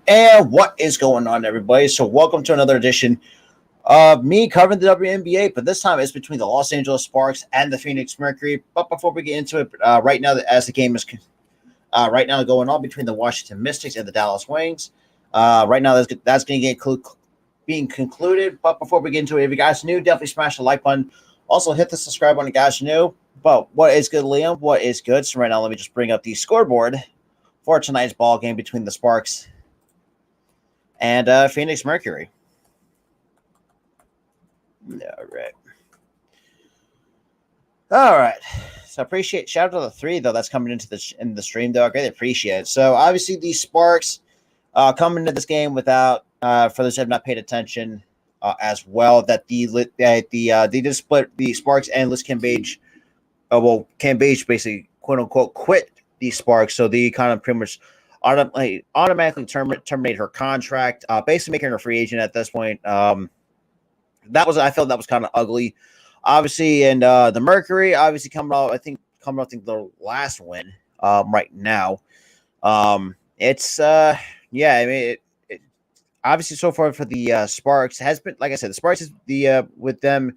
And what is going on, everybody? So, welcome to another edition of me covering the WNBA, but this time it's between the Los Angeles Sparks and the Phoenix Mercury. But before we get into it, right now, as the game is right now going on between the Washington Mystics and the Dallas Wings, right now that's going to get being concluded. But before we get into it, if you guys are new, definitely smash the like button. Also, hit the subscribe button, guys. New. But what is good, Liam? What is good? So right now, let me just bring up the scoreboard for tonight's ball game between the Sparks and Phoenix Mercury. All right. All right. So appreciate shout out to the three though that's coming into the stream though. I greatly appreciate it. So obviously these Sparks coming into this game without for those who have not paid attention as well that they just split the Sparks and Liz Cambage. Cambage basically quote unquote quit the Sparks, so they kind of pretty much automatically terminate her contract, basically making her a free agent at this point. I felt that was kind of ugly, obviously, and the Mercury obviously coming off the last win right now. It's yeah, I mean obviously so far for the Sparks has been, like I said, the Sparks is the with them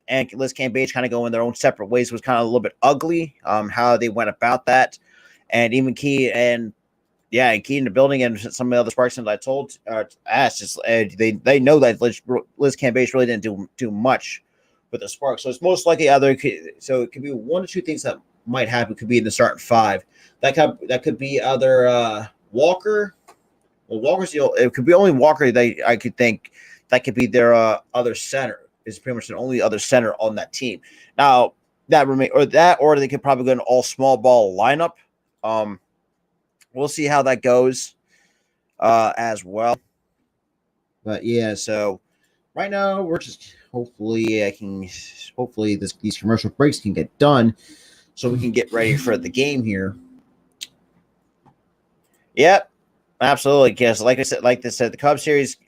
and Liz Cambage kind of going their own separate ways was kind of a little bit ugly. How they went about that, and even Key and Key in the building and some of the other Sparks that I told asked just they know that Liz Cambage really didn't do much with the Sparks, so it's most likely so it could be one or two things that might happen. It could be in the starting five. That could be either Walker. Well, it could be only Walker. I could think that could be their other center. Is pretty much the only other center on that team. Now or they could probably go an all small ball lineup. We'll see how that goes as well. But yeah, so right now we're just hopefully these commercial breaks can get done so we can get ready for the game here. Yep, absolutely. Because like I said, the Cubs series,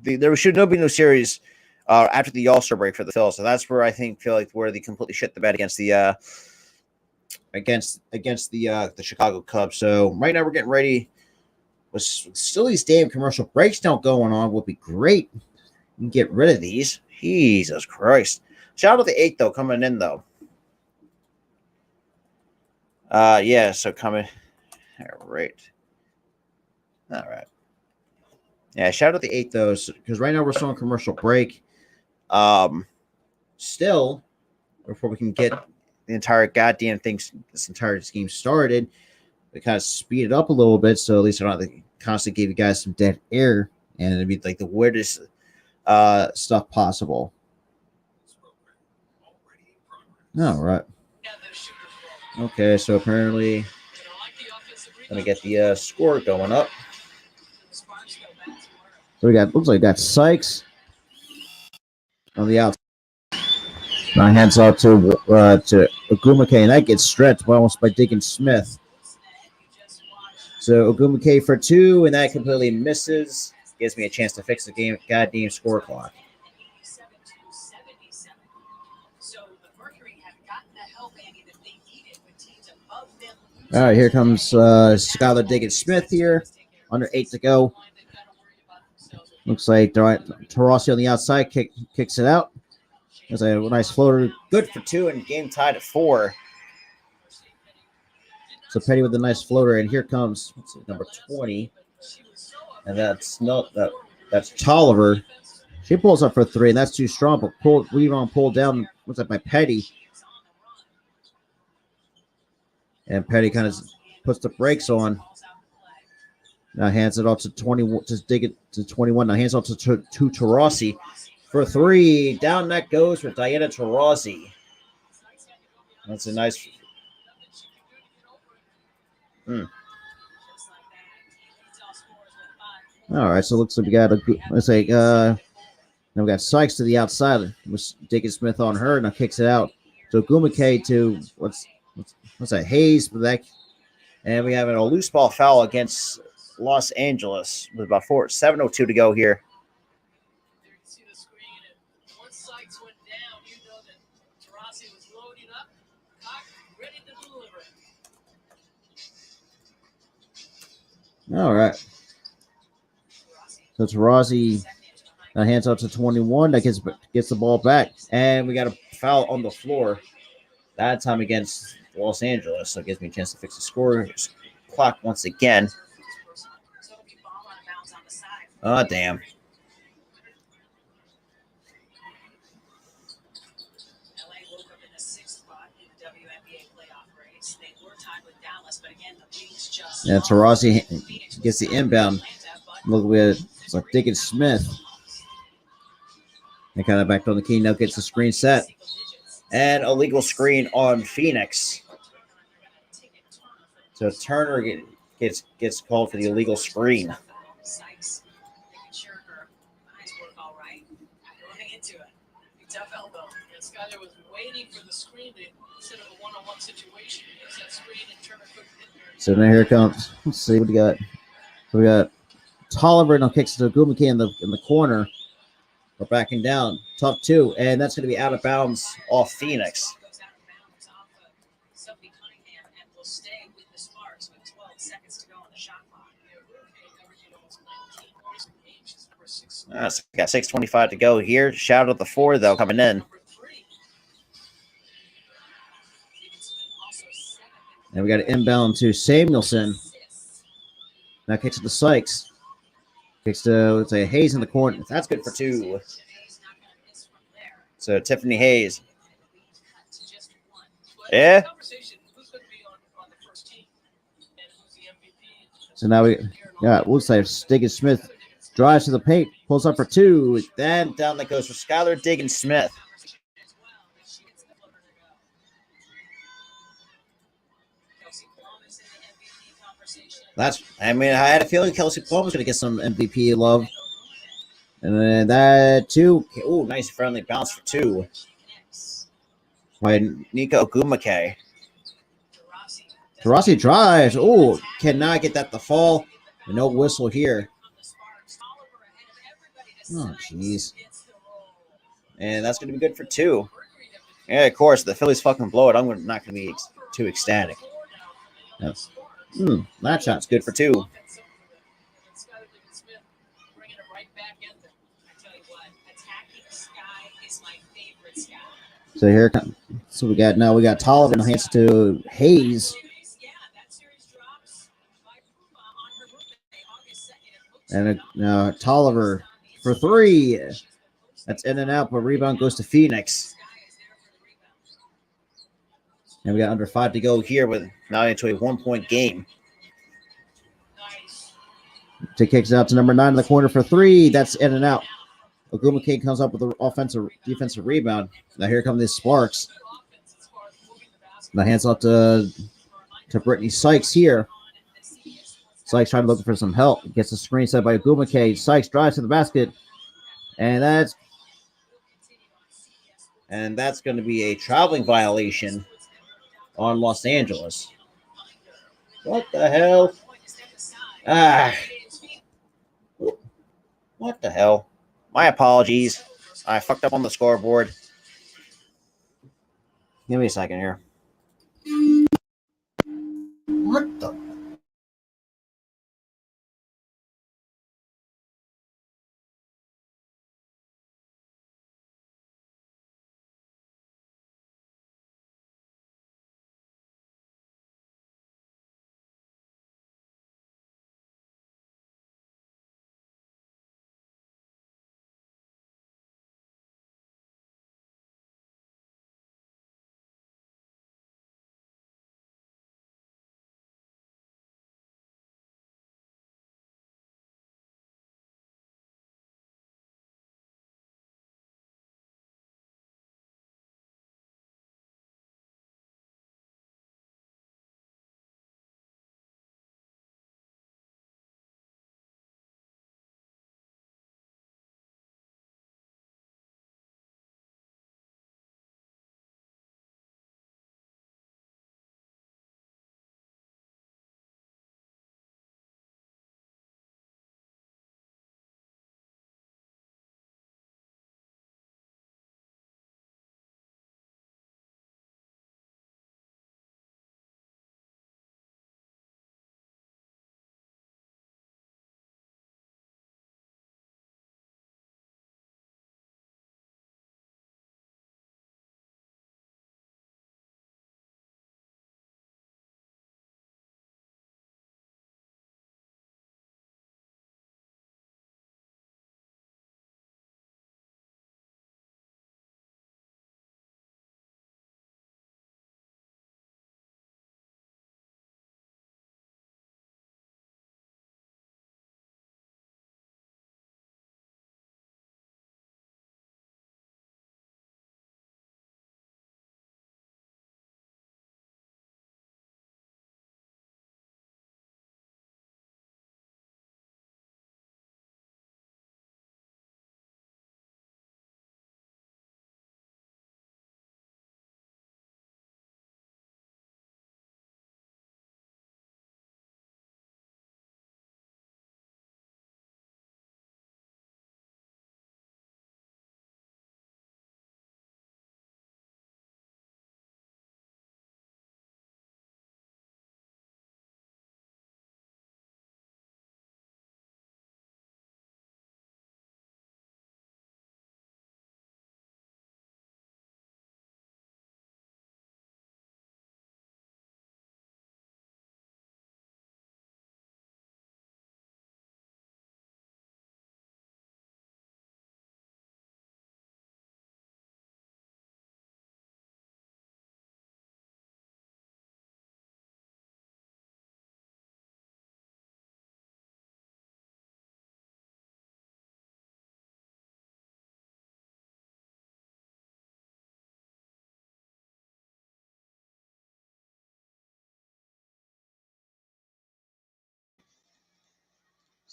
there should be no series after the All-Star break for the Phils. So that's where I feel like where they completely shit the bed against the the Chicago Cubs. So right now we're getting ready. With still these damn commercial breaks don't going on would be great. You can get rid of these. Jesus Christ. Shout out to the 8 though coming in though. Yeah, so coming. All right. Yeah, shout out to the 8 though, because right now we're still on commercial break. Still, before we can get the entire goddamn this entire scheme started, we kind of speed it up a little bit, so at least I don't have to constantly give you guys some dead air, and it'd be like the weirdest stuff possible. All right. Okay, so apparently, let me get the score going up. So looks like we got Sykes on the outside. Now hands off to Ogumake, and that gets stretched almost by Diggin Smith. So Ogumake for 2, and that completely misses. Gives me a chance to fix the goddamn score clock. All right, here comes Skylar Diggin Smith here. Under 8 to go. Looks like Tarasi on the outside kicks it out. There's a nice floater. Good for 2 and game tied at 4. So Petty with a nice floater, and here comes number 20. And that's Tolliver. She pulls up for 3, and that's too strong, but pulled down. Looks like by Petty. And Petty kind of puts the brakes on. Now hands it off to 21. Just dig it to 21. Now hands off to Tarasi for 3. Down that goes for Diana Taurasi. That's a nice. All right, so it looks like we got now we got Sykes to the outside with Diggin Smith on her. Now kicks it out. So Gumake to what's that? Hayes with that, and we have a loose ball foul against Los Angeles with about 7:02 to go here. All right. So Taurasi hands out to 21. That gets the ball back. And we got a foul on the floor. That time against Los Angeles. So it gives me a chance to fix the score clock once again. Oh, damn. Yeah, Taurasi gets the inbound. Look at it's like Dickens Smith. They kind of backed on the key. Now gets the screen set. And a legal screen on Phoenix. So Turner gets called for the illegal screen. So now here it comes. Let's see what we got. So we got Tolliver now kicks to Gumake in the corner. We're backing down. Tough two, and that's going to be out of bounds off Phoenix. Got 6:25 to go here. Shout out the 4 though coming in. And we got an inbound to Samuelson. Now kicks it to Sykes. Kicks to, let's say, Hayes in the corner. That's good for 2. So Tiffany Hayes. Yeah. So now we got, looks like Diggins Smith drives to the paint, pulls up for 2. Then down that goes for Skylar Diggins Smith. I had a feeling Kelsey Plum was going to get some MVP love. And then that 2. Ooh, nice friendly bounce for 2. By Nico Gumake. Taurasi drives. Ooh, cannot get that to fall. No whistle here. Oh, jeez. And that's going to be good for 2. Yeah, of course, the Phillies fucking blow it. I'm not going to be too ecstatic. Yes. That shot's good for 2. So here comes. So we got Tolliver hands to Hayes. And Tolliver for 3. That's in and out, but rebound goes to Phoenix. And we got under 5 to go here with now into a 1-point game. Take kicks out to number 9 in the corner for 3. That's in and out. Ogumake comes up with the defensive rebound. Now here come the Sparks. Now hands off to Brittany Sykes here. Sykes trying to look for some help. Gets a screen set by Ogumake. Sykes drives to the basket. And that's going to be a traveling violation on Los Angeles. What the hell? What the hell? My apologies. I fucked up on the scoreboard. Give me a second here. What the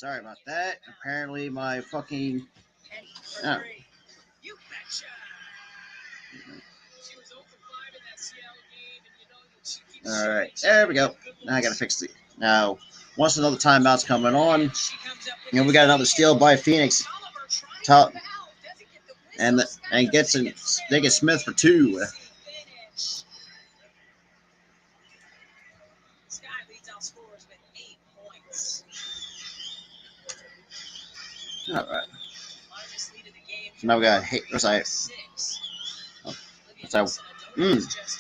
Sorry about that. Apparently, my fucking. Oh. All right, there we go. Now I gotta fix it. Now, once another timeout's coming on, and we got another steal by Phoenix. Top and gets in. They get Smith for 2. All right. So now we got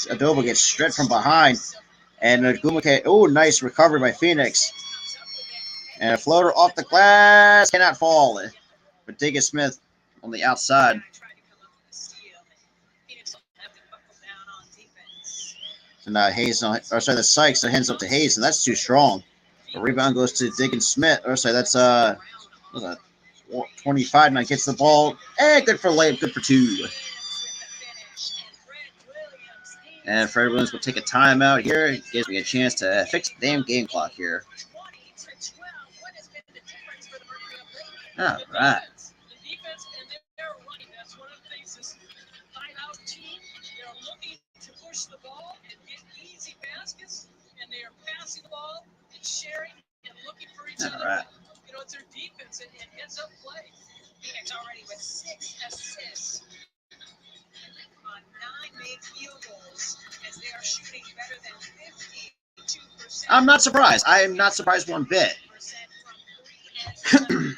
Adobo gets stripped from behind, and Gumake. Oh, nice recovery by Phoenix, and a floater off the glass cannot fall. But Digga Smith on the outside. So now the Sykes hands up to Hayes, and that's too strong. The rebound goes to Diggin Smith. Or sorry, that's what's that? 25. Now gets the ball. Good for layup. Good for 2. And Fred Williams will take a timeout here. It gives me a chance to fix the damn game clock here. All right. All right. You know, it's their defense and heads up play. Phoenix already with 6 assists on 9 made field goals as they are shooting better than 52%. I'm not surprised. I am not surprised one bit. What do you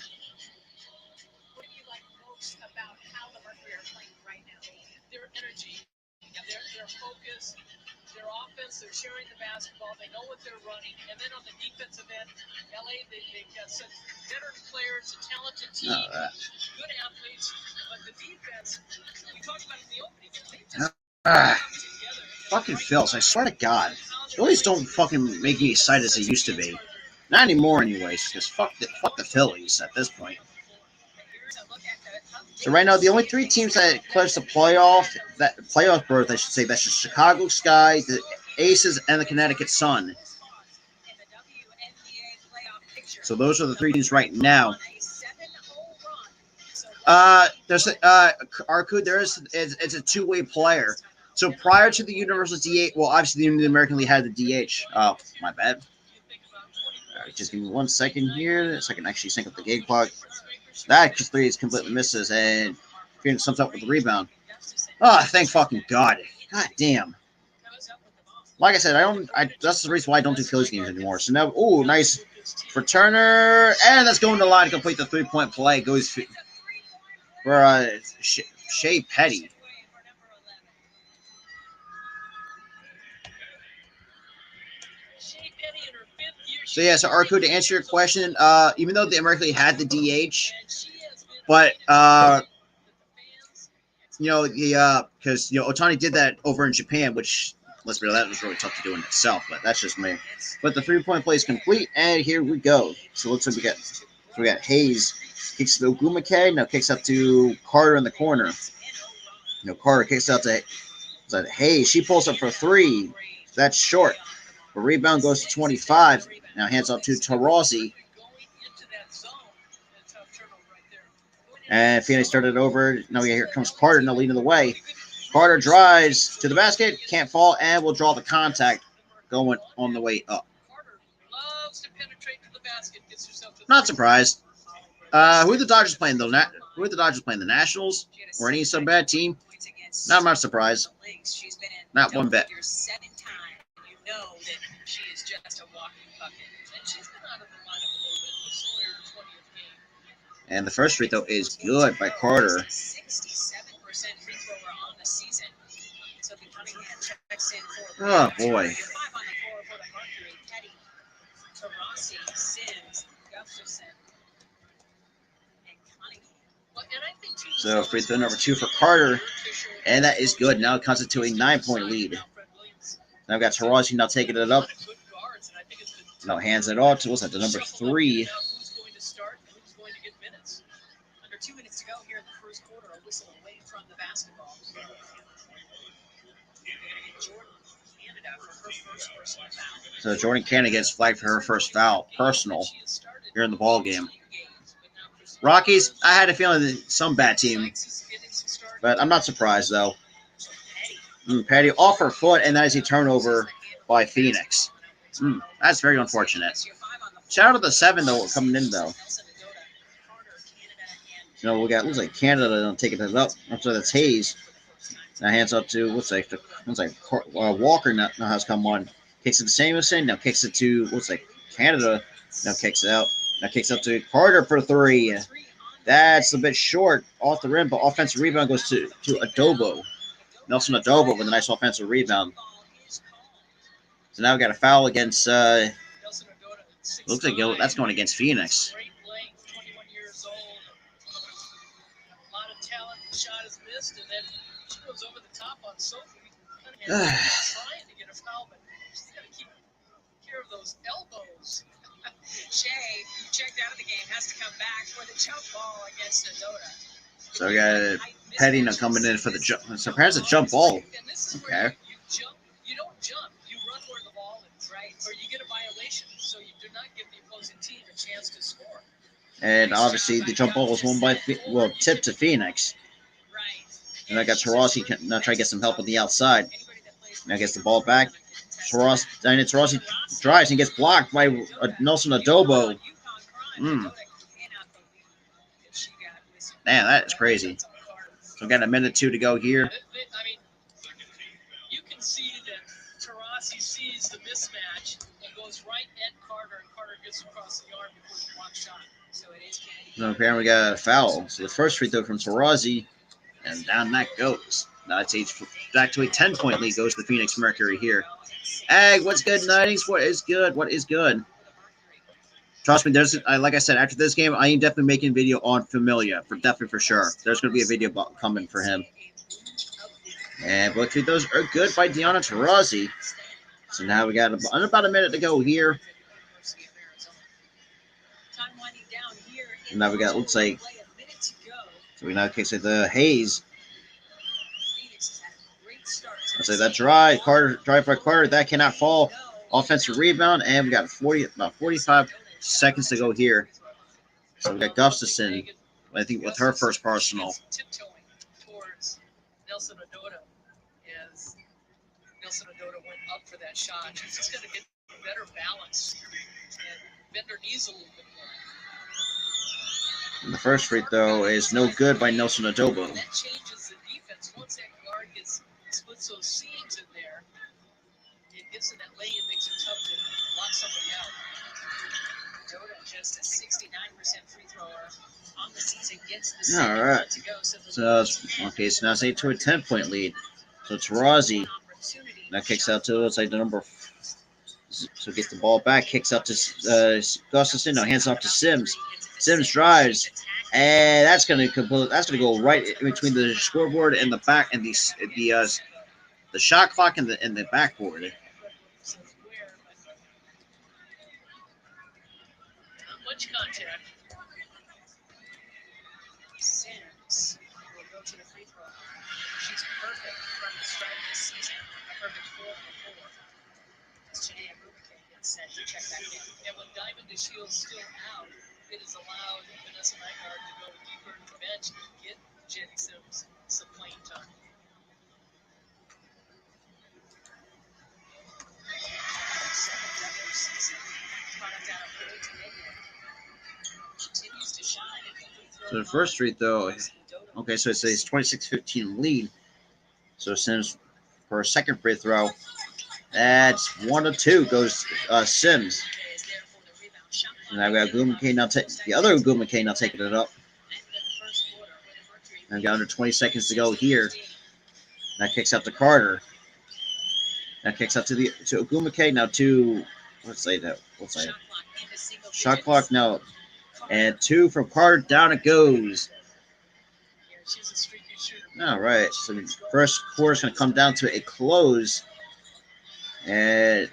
like most about how the Mercury are playing right now? Their energy, their focus, their offense, they're sharing the basketball, they know what they're running, and then on the defensive end, LA, they've got such veteran players, a talented team, good athletes, but the defense, we talked about in the opening, they just fucking Phils, I swear to God, the Phillies don't fucking make me excited as they used to be. Not anymore, anyways, because fuck the Phillies at this point. So right now, the only 3 teams that clinched the playoff berth, I should say, that's the Chicago Sky, the Aces, and the Connecticut Sun. So those are the 3 teams right now. There's Arkud. It's a 2-way player. So prior to the Universal DH, well, obviously the American League had the DH. Oh, my bad. All right, just give me 1 second here, so I can actually sync up the game clock. That 3 is completely misses, and Phoenix comes up with the rebound. Oh, thank fucking God. God damn. Like I said, that's the reason why I don't do Phillies games anymore. So now, nice for Turner, and that's going to the line to complete the 3-point play. Goes for Shea Petty. So yeah, so Arco, to answer your question, even though the American League had the DH, but because Otani did that over in Japan, which let's be real, that was really tough to do in itself. But that's just me. But the 3-point play is complete, and here we go. So it looks like we got Hayes kicks to Ogumake, now kicks up to Carter in the corner. Carter kicks out to Hayes. She pulls up for 3. That's short. The rebound goes to 25. Now hands off to Taurasi. And Phoenix started over. Now here comes Carter, now leading the way. Carter drives to the basket, can't fall, and will draw the contact going on the way up. Not surprised. Who are the Dodgers playing, though? Who are the Dodgers playing? The Nationals? Or any some bad team? Not much surprise. Not one bit. And the first free throw is good by Carter. Oh, boy. So free throw number 2 for Carter. And that is good. Now it comes into a 9-point lead. Now I've got Taurasi now taking it up. Now hands it off to, what's that, the number 3. Under 2 minutes to go here in the first quarter, a whistle away from the basketball. Jordan Cannon So Jordan Canada gets flagged for her first foul, personal, here in the ball game. Rockies, I had a feeling that some bad team, but I'm not surprised though. Petty off her foot, and that is a turnover by Phoenix. That's very unfortunate. Shout out to the 7 though coming in though. We got looks like Canada taking it up. So that's Hayes. Now hands up to Walker now has come on. Kicks it to Samuelson. Now kicks it to Canada. Now kicks it out. Now kicks up to Carter for 3. That's a bit short off the rim, but offensive rebound goes to Adobo. Nelson Adobo with a nice offensive rebound. So now we got a foul against. Looks like that's going against Phoenix. So we got Petty now coming in for the jump. So perhaps a jump ball. Okay. And obviously the jump ball was won by tipped to Phoenix. And I got Taurasi now trying to get some help on the outside. Now gets the ball back. Taurasi drives and gets blocked by Nelson Adobo. Man, that is crazy. So we got a minute 2 to go here. You can see that Taurasi sees the mismatch and goes right at Carter, and Carter gets across the arm before the block shot. So apparently we got a foul. So the first free throw from Taurasi, and down that goes. Now it's back to a 10-point lead goes to the Phoenix Mercury here. Ag, what's good, Nightings? What is good? What is good? Trust me, like I said, after this game, I am definitely making a video on Familia, for sure. There's going to be a video coming for him. And both of those are good by Deanna Taurasi. So now we got about a minute to go here. And now we got, looks like, so we now kick it to Hayes. Let's say that drive by Carter, that cannot fall. Offensive rebound, and we got about 45 seconds to go here. So we got Gustafson, I think, with her first personal. Nelson Adoda went up for that shot. She's just going to get better balance and bend her knees a little bit more. And the first free throw is no good by Nelson Adobo. That changes the defense. Once that guard splits those seams in there, it gets in that lane and makes it tough to lock somebody out. Adoda just a 69% free thrower on the season, gets the second. All right. So now it's 8 to a 10-point lead. So Taurasi now kicks out to the number. So gets the ball back, kicks up to Gustafson. Now hands off to Sims. Sims drives, and that's gonna go right in between the scoreboard and the back and the shot clock and the backboard. Much contact. Sims will go to the free throw. She's perfect from the start of the season. A perfect 4 for 4. Today, Mercury gets set to check back in. And with Diamond DeShields still out, it has allowed Vanessa Nygaard to go deeper to the bench and get Jenny Sims some playing time. So the first free throw, okay, so it's a 26-15 lead. So Sims for a second free throw. That's 1 of 2 goes Sims. And I've got Gumake now the other Gumake now taking it up. And I've got under 20 seconds to go here. That kicks out to Carter. That kicks out to Gumake now to shot clock now. And 2 from Carter, down it goes. All right, so the first quarter is going to come down to a close. And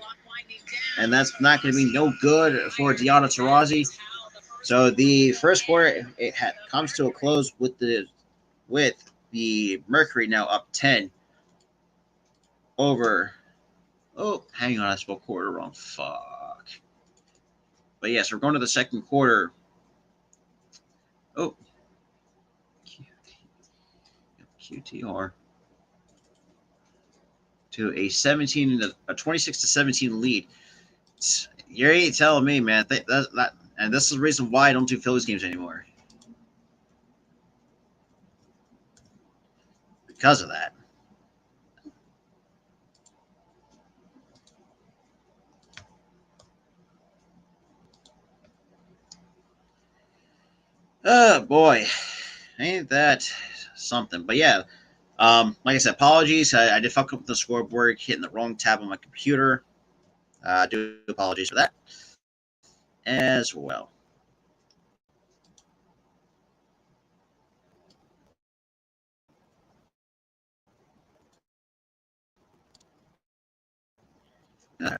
that's not going to be no good for Deanna Taurasi. So the first quarter comes to a close with the Mercury now up 10 over Oh, hang on, I spelled quarter wrong. Fuck. But yes, we're going to the second quarter. Oh, QTR to a 26 to 17 lead. You ain't telling me, man. And this is the reason why I don't do Phillies games anymore. Because of that. Oh boy, ain't that something? But yeah, like I said, apologies. I did fuck up the scoreboard, hitting the wrong tab on my computer. I do apologize for that as well. Uh,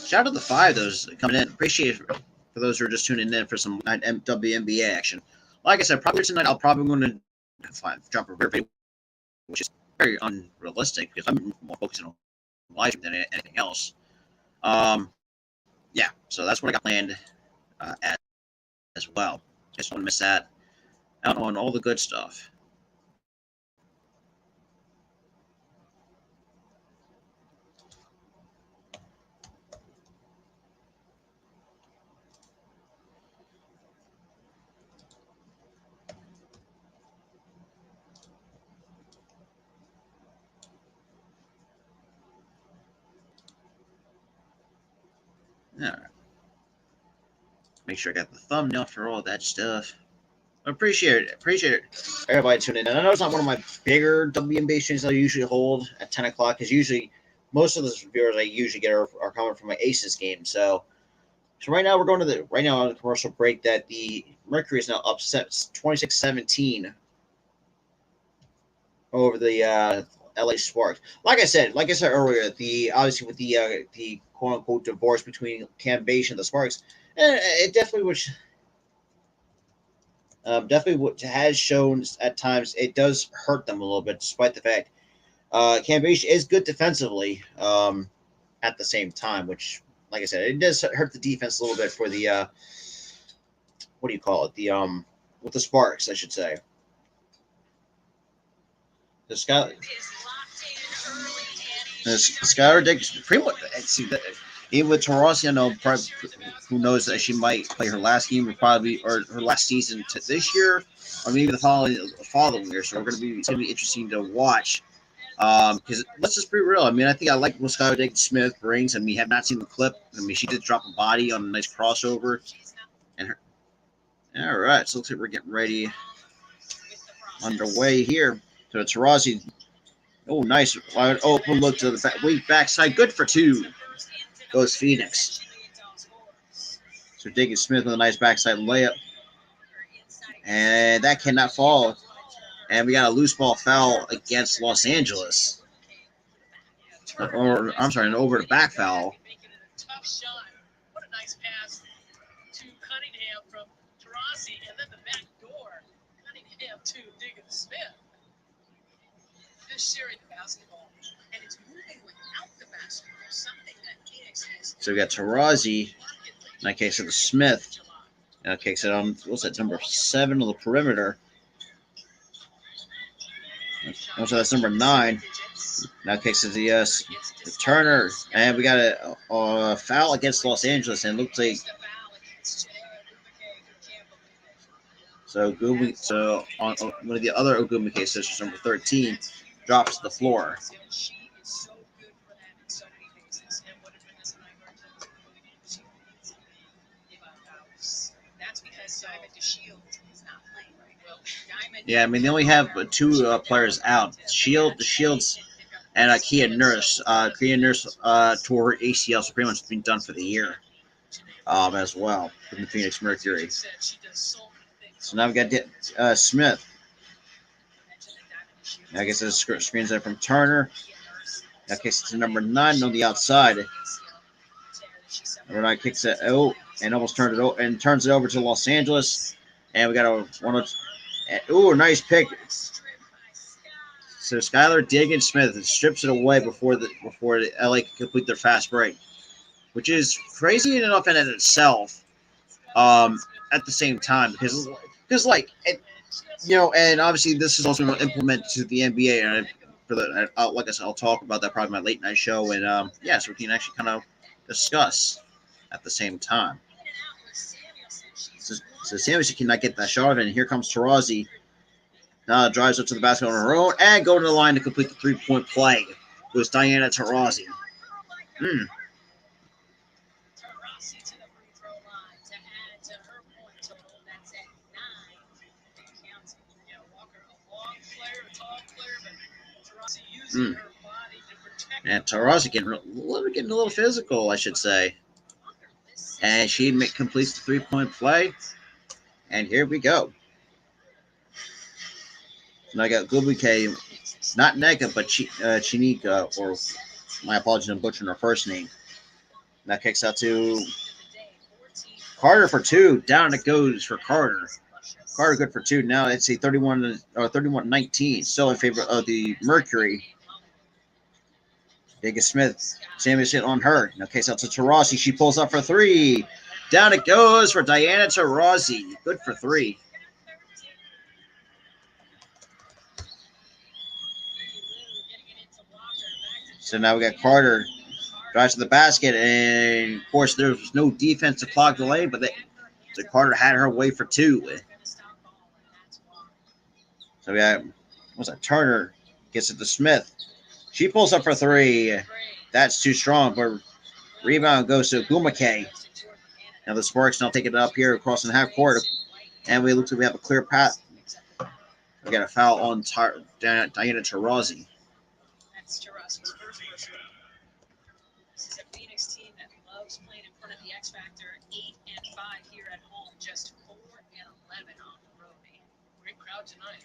Shout out to the five those coming in. Appreciate it for those who are just tuning in for some WNBA action. Like I said, probably tonight I'll probably going to jump a video, which is very unrealistic because I'm more focusing on live than anything else. Yeah, so that's what I got planned as well. Just don't miss that out on all the good stuff. All right. Make sure I got the thumbnail for all that stuff. Appreciate it. Appreciate it. Everybody tuning in. I know it's not one of my bigger WNBA streams I usually hold at 10 o'clock because usually most of the viewers I usually get are coming from my Aces game. So right now we're going to right now on the commercial break that the Mercury is now upset 26-17 over the LA Sparks. Like I said earlier, the obviously with the quote unquote divorce between Cam Bache and the Sparks, it definitely was definitely what has shown at times it does hurt them a little bit, despite the fact Cam Bache is good defensively at the same time, which, like I said, it does hurt the defense a little bit for the what do you call it? The with the Sparks, I should say. The Sky, Skylar Dick, pretty much. See that. Even with Taurasi, I know who knows that she might play her last game or probably or her last season to this year, or maybe the following year. So it's gonna be interesting to watch. Because let's just be real. I mean, I think I like what Skylar Dick Smith brings, and we have not seen the clip. I mean, she did drop a body on a nice crossover, and her. All right, so looks like we're getting ready underway here. So Taurasi. Oh, nice wide open look to the weak backside. Good for two. Goes Phoenix. So Diggins Smith with a nice backside layup. And that cannot fall. And we got a loose ball foul against Los Angeles. Or I'm sorry, an over the back foul. Tough shot. What a nice pass to Cunningham from Taurasi, and then the back door. Cunningham to Diggins Smith. Just sharing the basketball, and it's moving without the basketball. Something that Phoenix has. So we got Taurasi. In that case, it's Smith. In that case, what's that, number 7 on the perimeter? So that's number 9. In that case, it's the Turner. And we got a foul against Los Angeles, and it looks like. So on one of the other Ogumi cases, number 13, drops to the floor. Yeah, I mean they only have 2 players out. The Shields, and Kia Nurse. Kia Nurse tore ACL, so pretty much been done for the year. As well from the Phoenix Mercury. So now we got Smith. I guess it's screens there from Turner. In that case, it's number 9 on the outside. Number 9 kicks it out and almost turns it over to Los Angeles. And we got a nice pick. So Skylar Diggins Smith strips it away before the LA can complete their fast break, which is crazy enough in itself. At the same time, because like and obviously this is also implemented to the NBA, and for the like I said, I'll talk about that probably my late night show, and so we can actually kind of discuss at the same time. So Samuelson cannot get that shot, and here comes Tarazi. Now drives up to the basket on her own and go to the line to complete the 3-point play. Goes Diana Taurasi. Mm. Mm. And Taurasi getting a little physical, I should say. And she completes the 3-point play. And here we go. And I got Gubike, not Nega, but Chinika, or my apologies, I'm butchering her first name. And that kicks out to Carter for two. Down it goes for Carter. Carter good for two. Now it's a 31-19. Still in favor of the Mercury. Diggins Smith. Samuelson on her. Now kicks out to Taurasi. She pulls up for three. Down it goes for Diana Taurasi. Good for three. So now we got Carter drives to the basket, and of course there was no defense to clog the lane, but so Carter had her way for two. So we got Turner gets it to Smith. She pulls up for three. That's too strong, but rebound goes to Gumake. Now the Sparks now taking it up here across the half court, and we look like we have a clear path. We got a foul on Diana Taurasi. That's Taurasi's first person. This is a Phoenix team that loves playing in front of the X Factor. 8-5 here at home, just 4-11 on the road. Great crowd tonight.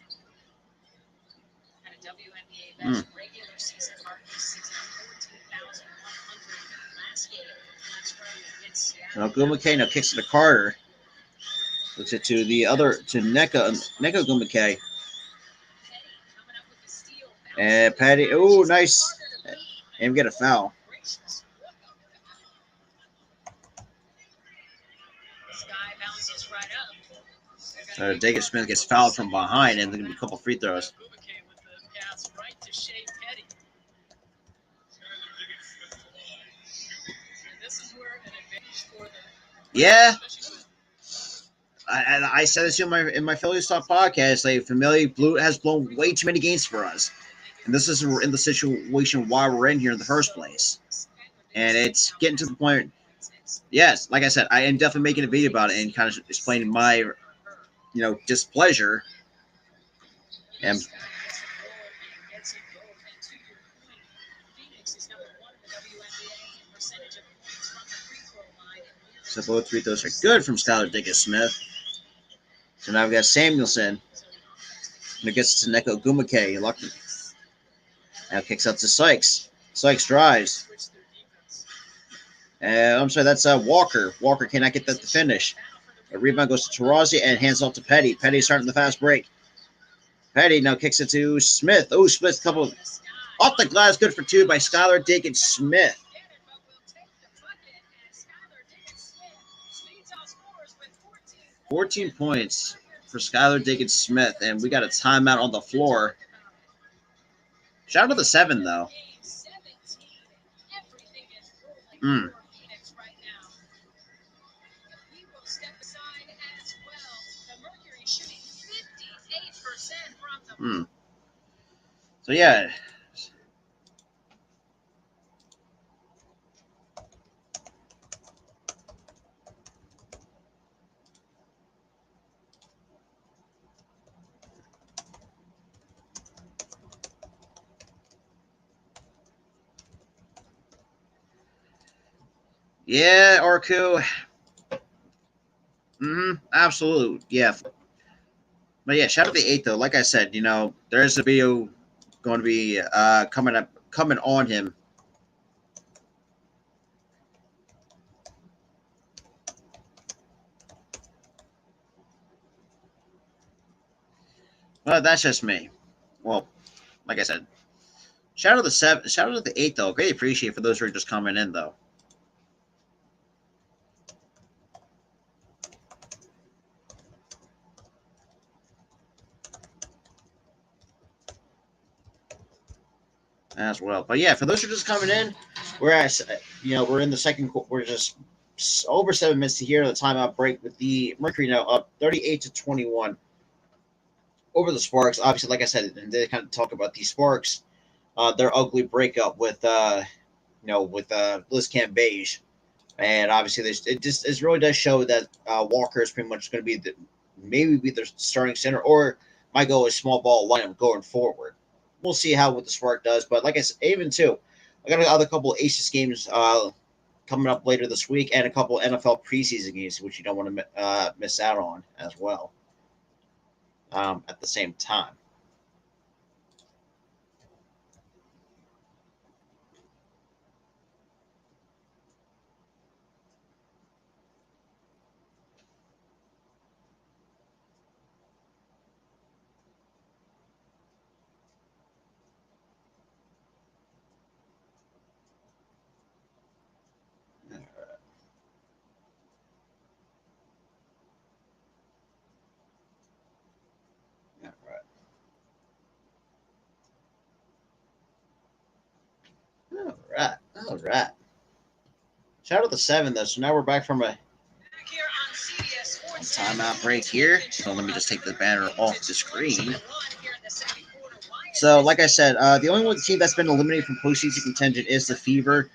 At a WNBA best regular season mark this season, 14,100 last game. Now Gumake now kicks it to Carter. Looks it to the other to Neka Gumake. And Patty, oh, nice. And we get a foul. Diggins Smith gets fouled from behind, and there's going to be a couple free throws. Yeah. I said this in my Phillies Talk podcast. Like, Familia has blown way too many games for us. And this is in the situation why we're in here in the first place. And it's getting to the point. Yes, like I said, I am definitely making a video about it and kind of explaining my, displeasure. And so both free throws are good from Skylar Diggins Smith. So now we've got Samuelson. And it gets to Neko Gumake. Now kicks out to Sykes. Sykes drives. I'm sorry, that's Walker. Walker cannot get that to finish. A rebound goes to Taurasi and hands off to Petty. Petty starting the fast break. Petty now kicks it to Smith. Oh, Smith, couple off the glass. Good for two by Skylar Diggins Smith. 14 points for Skylar Diggins Smith, and we got a timeout on the floor. Shout out to the 7, though. Mm. Mm. So, yeah. Yeah, Orku. Absolutely. Yeah. But yeah, shout out to the 8, though. Like I said, there's a video going to be coming on him. Well, that's just me. Well, like I said, shout out to the 7, shout out to the 8 though. Greatly appreciate for those who are just coming in though. As well. But yeah, for those who are just coming in, we're in the second. We're just over 7 minutes to hear the timeout break with the Mercury now up 38-21 over the Sparks. Obviously, like I said, and they kind of talk about these Sparks, their ugly breakup with Liz Camp Beige, and obviously it really does show that Walker is pretty much going to be maybe be their starting center, or my goal is small ball lineup going forward. We'll see how what the Spark does, but like I said, even too, I got another couple of Aces games coming up later this week, and a couple of NFL preseason games which you don't want to miss out on as well. At the same time. All right. All right. All right. Shout out to 7 though. So now we're back from a timeout break here. So let me just take the banner off the screen. So, like I said, the only one team that's been eliminated from postseason contention is the Fever.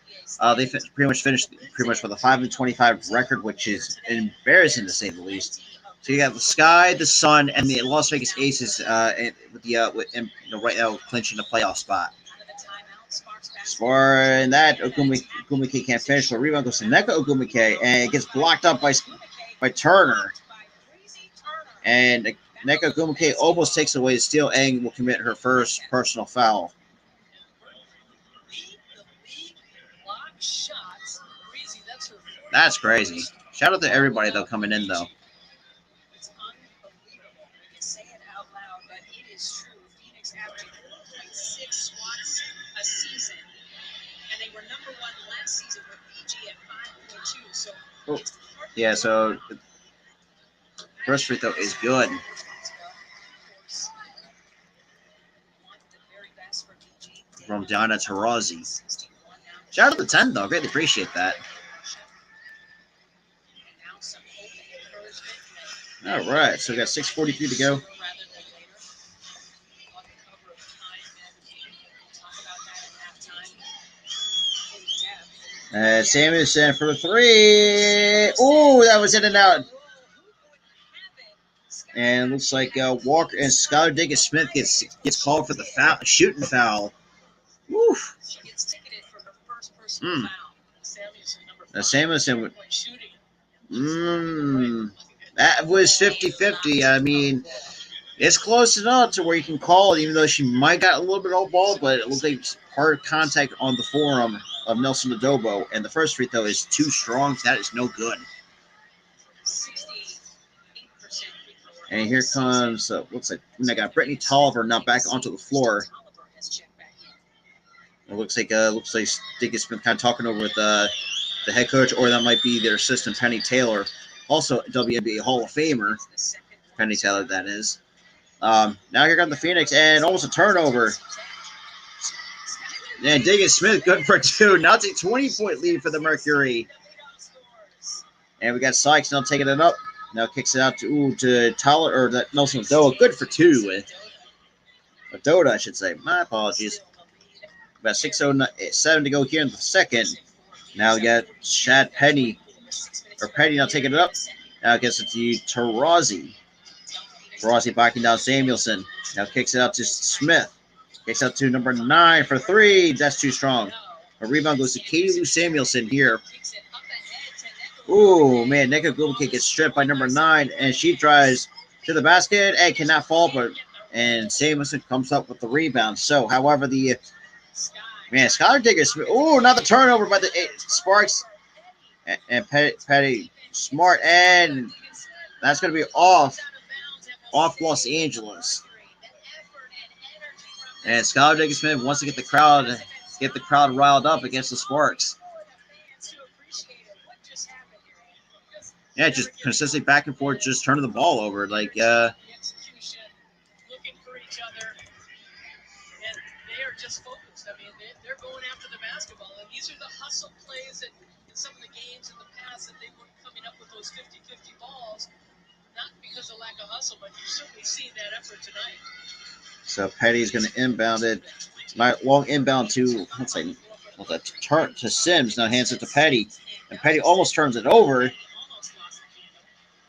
They pretty much finished with a 5-25 record, which is embarrassing to say the least. So you got the Sky, the Sun, and the Las Vegas Aces right now clinching the playoff spot. For that, Ogumike can't finish. So rebound goes to Neka Ogumike, and it gets blocked up by Turner. And Neka Ogumike almost takes away the steal and will commit her first personal foul. That's crazy. Shout out to everybody though coming in though. Oh, yeah, so first free throw is good. From Diana Taurasi. Shout out to 10 though. Greatly appreciate that. All right, so we got 6:43 to go. Samuelson for 3. Oh, that was in and out. And looks like Walker and Skylar Diggins-Smith gets called for the shooting foul. Woof. Samuelson. That was 50-50. I mean, it's close enough to where you can call it, even though she might got a little bit off ball, but it looks like hard contact on the forearm of Nelson Adobo. And the first free throw is too strong. That is no good. And here comes, looks like I got Brittany Tolliver now back onto the floor. It looks like Diggins Smith kind of talking over with the head coach, or that might be their assistant, Penny Taylor, also WNBA Hall of Famer. Penny Taylor, that is. Now here comes the Phoenix, and almost a turnover. And Diggins Smith good for 2. Now it's a 20-point lead for the Mercury. And we got Sykes now taking it up. Now kicks it out to Tyler, or that Nelson Doa. Good for 2. Doda, I should say. My apologies. About 6:07 to go here in the second. Now we got Shad Penny. Or Penny now taking it up. Now gets it to Taurasi. Taurasi backing down Samuelson. Now kicks it out to Smith. Kicks out to number 9 for 3. That's too strong. A rebound goes to Katie Lou Samuelson here. Ooh, man, Neka Ogumike gets stripped by number 9, and she drives to the basket and cannot fall, and Samuelson comes up with the rebound. So, however, Skylar Diggins, not the turnover by the Sparks and Petty Smart, and that's going to be off Los Angeles. And Skylar Diggins-Smith wants to get the crowd riled up against the Sparks. Yeah, just consistently back and forth, just turning the ball over. Like, looking for each other, and they are just focused. I mean, they're going after the basketball, and these are the hustle plays that in some of the games in the past that they weren't coming up with those 50-50 balls, not because of lack of hustle, but you've certainly seen that effort tonight. So Petty's going to inbound it. Long inbound to, let's say, turn to Sims. Now hands it to Petty. And Petty almost turns it over.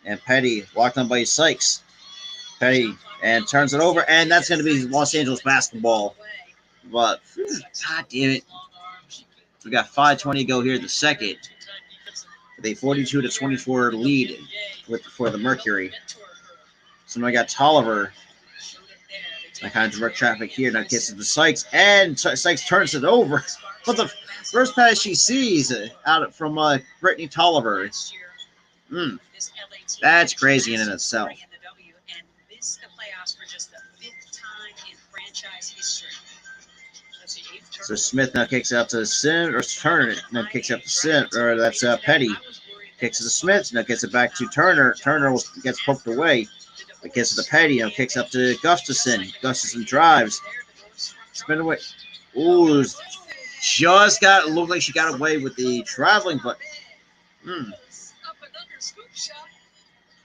And Petty locked on by Sykes. Petty and turns it over. And that's going to be Los Angeles basketball. But, God damn it. We got 5:20 to go here in the second. With a 42-24 lead for the Mercury. So now we got Tolliver. That kind of direct traffic here. Now gets it to Sykes. And Sykes turns it over. But the first pass she sees out from Brittany Tolliver. That's crazy in and itself. So Smith now kicks out to Sim, or Turner now kicks out to Sim, or that's Petty. Kicks it to Smith, now gets it back to Turner. Turner gets poked away. But gets it to Petty, now kicks up to Gustafson. Gustafson drives. Spin away. Ooh, just looked like she got away with the traveling, but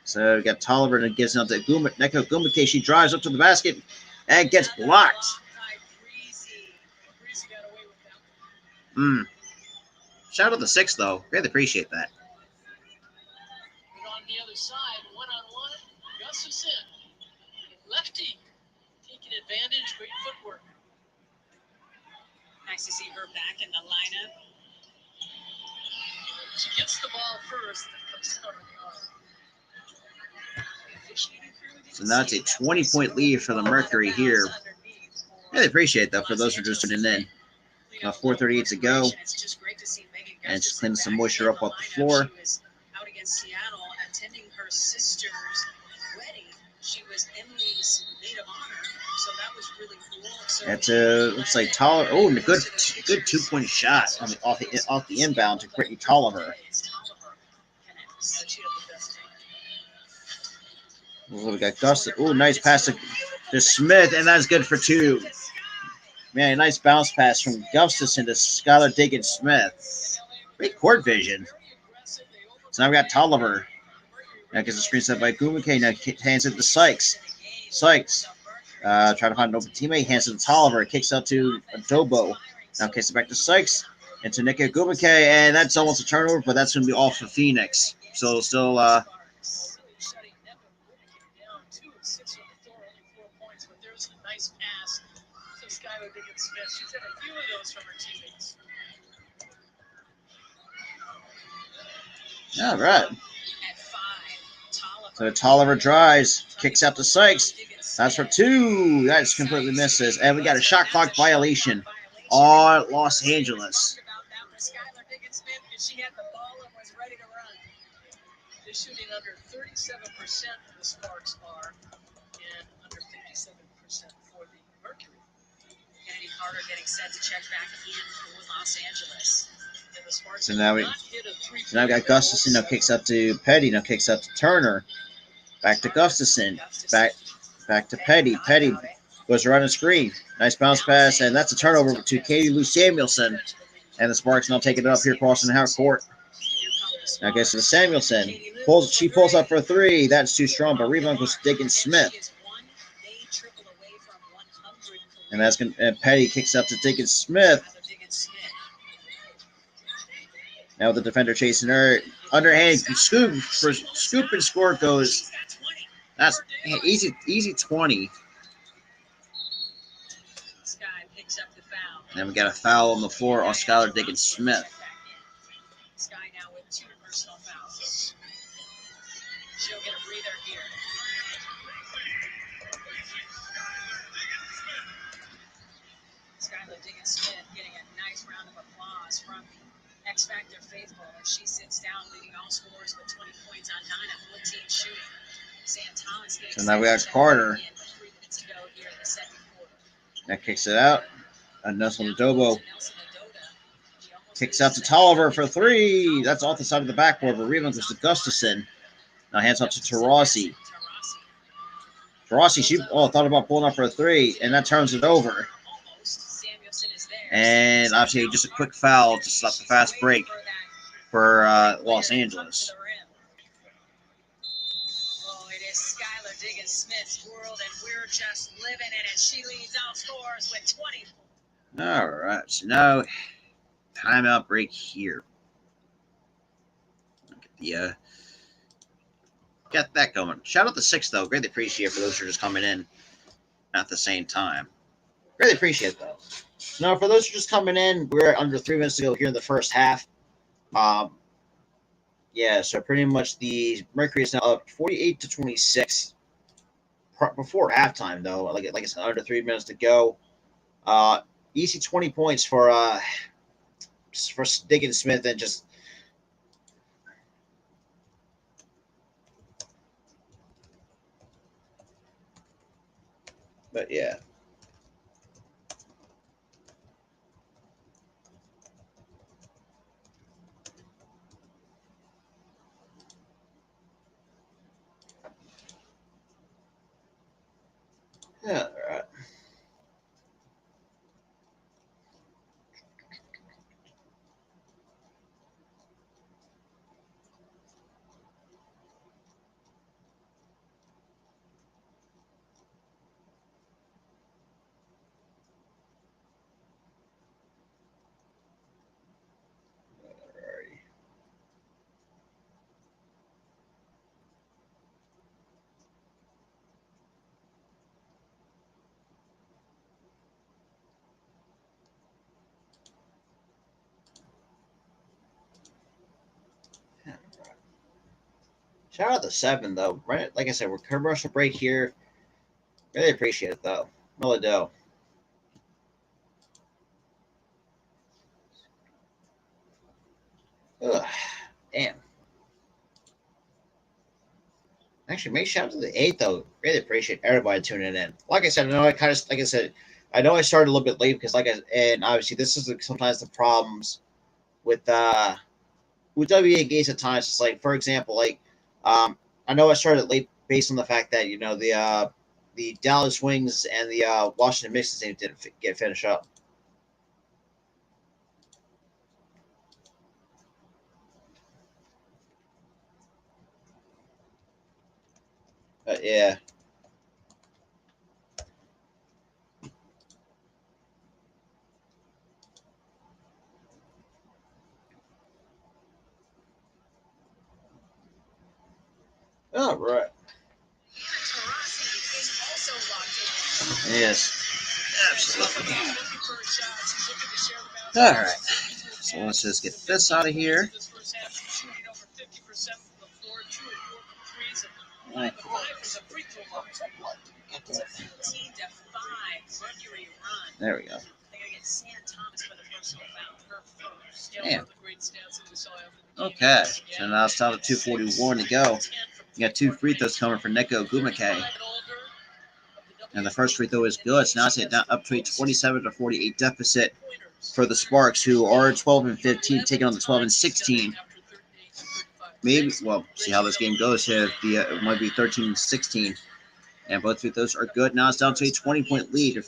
So we got Tolliver and gives it out to Neko Gumake. She drives up to the basket and gets blocked. Shout out to 6 though. Really appreciate that. On the other side, one-on-one, Gustafson. Lefty taking advantage, great footwork. Nice to see her back in the lineup. She gets the ball first and comes out on the arm. So now it's a 20-point lead for the Mercury here. Really appreciate that for those who are just tuning in. 4:38 to go. And just cleaning some moisture up off the floor. Out against Seattle, attending her sister's wedding. She was Emily's maid of honor, so that was really cool. So that's looks like Tolliver. Oh, and a good 2-point shot off the inbound to Brittany Tolliver. We got Gus. Oh, nice pass to Smith, and that's good for 2. Man, a nice bounce pass from Gustafson to Skylar Diggins-Smith. Great court vision. So now we got Tolliver. Now gets a screen set by Gumake. Now hands it to Sykes. Sykes trying to find an open teammate. Hands it to Tolliver. Kicks out to Adobo. Now kicks it back to Sykes. And to Nika Gumake. And that's almost a turnover, but that's going to be all for Phoenix. So still nice pass to Skylar Diggins-Smith. She's had a few of those from her teammates. All right. So Tolliver drives, kicks out to Sykes. That's for 2. That just completely misses. And we got a shot clock violation on Los Angeles. She had the ball and was ready to run. They're shooting under 37% of the Sparks are, and under 57% for the Mercury. Kennedy Carter getting set to check back in for Los Angeles. So now we got Gustafson. Now kicks up to Petty. Now kicks up to Turner. Back to Gustafson. Back to Petty. Petty goes around the screen. Nice bounce pass, and that's a turnover to Katie Lou Samuelson. And the Sparks now taking it up here crossing the half court. Now gets to Samuelson. She pulls up for 3. That's too strong, but rebound goes to Diggins-Smith. And Petty kicks up to Diggins-Smith. Now the defender chasing her. Underhand scoop and score goes. That's easy 20. And then we got a foul on the floor on Skylar Diggins-Smith. Sky now with 2 personal fouls. She'll get a breather here. Skylar Diggins-Smith getting a nice round of applause from the X Factor faithful as she sits down, leading all scorers with 20 points on 9 of 14 shooting. Sam Thomas getting. So now we got Carter. 3 minutes to go here in the second quarter. That kicks it out. And Nelson Adobo kicks out to Tolliver for three. That's off the side of the backboard. But rebound goes to Gustafson. Now hands off to Tarasi. Tarasi, she thought about pulling up for a three, and that turns it over. And obviously, just a quick foul to stop the fast break for Los Angeles. Smith's world, and we're just living in it. She leads all scores with 20. All right, so now timeout break here. Get that going. Shout out to Six though. Greatly appreciate for those who are just coming in at the same time. Really appreciate that. Now, for those who are just coming in, we're under 3 minutes to go here in the first half. Yeah, so pretty much the Mercury is now up 48-26. Before halftime, though, like I said, under 3 minutes to go. Easy 20 points for Diggin Smith and just. But yeah. Yeah, all right. Shout out to 7 though. Right, like I said, we're commercial break here. Really appreciate it though. Really do. Ugh, damn. Actually, make shout out to the 8 though. Really appreciate everybody tuning in. Like I said, I know I started a little bit late because and obviously this is sometimes the problems with WA gates at times. It's like, for example, I know I started late based on the fact that the Dallas Wings and the Washington Mixes didn't get finished up. Yeah. All right. Yes. Absolutely. All right. So let's just get this out of here. There we go. Damn. Okay. So now it's down to 2:41 to go. You got 2 free throws coming for Neko Gumake. And the first free throw is good. So now it's up to a 27-48 deficit for the Sparks, who are 12-15, taking on the 12-16. Maybe, well, see how this game goes here. It might be 13-16. And both free throws are good. Now it's down to a 20-point lead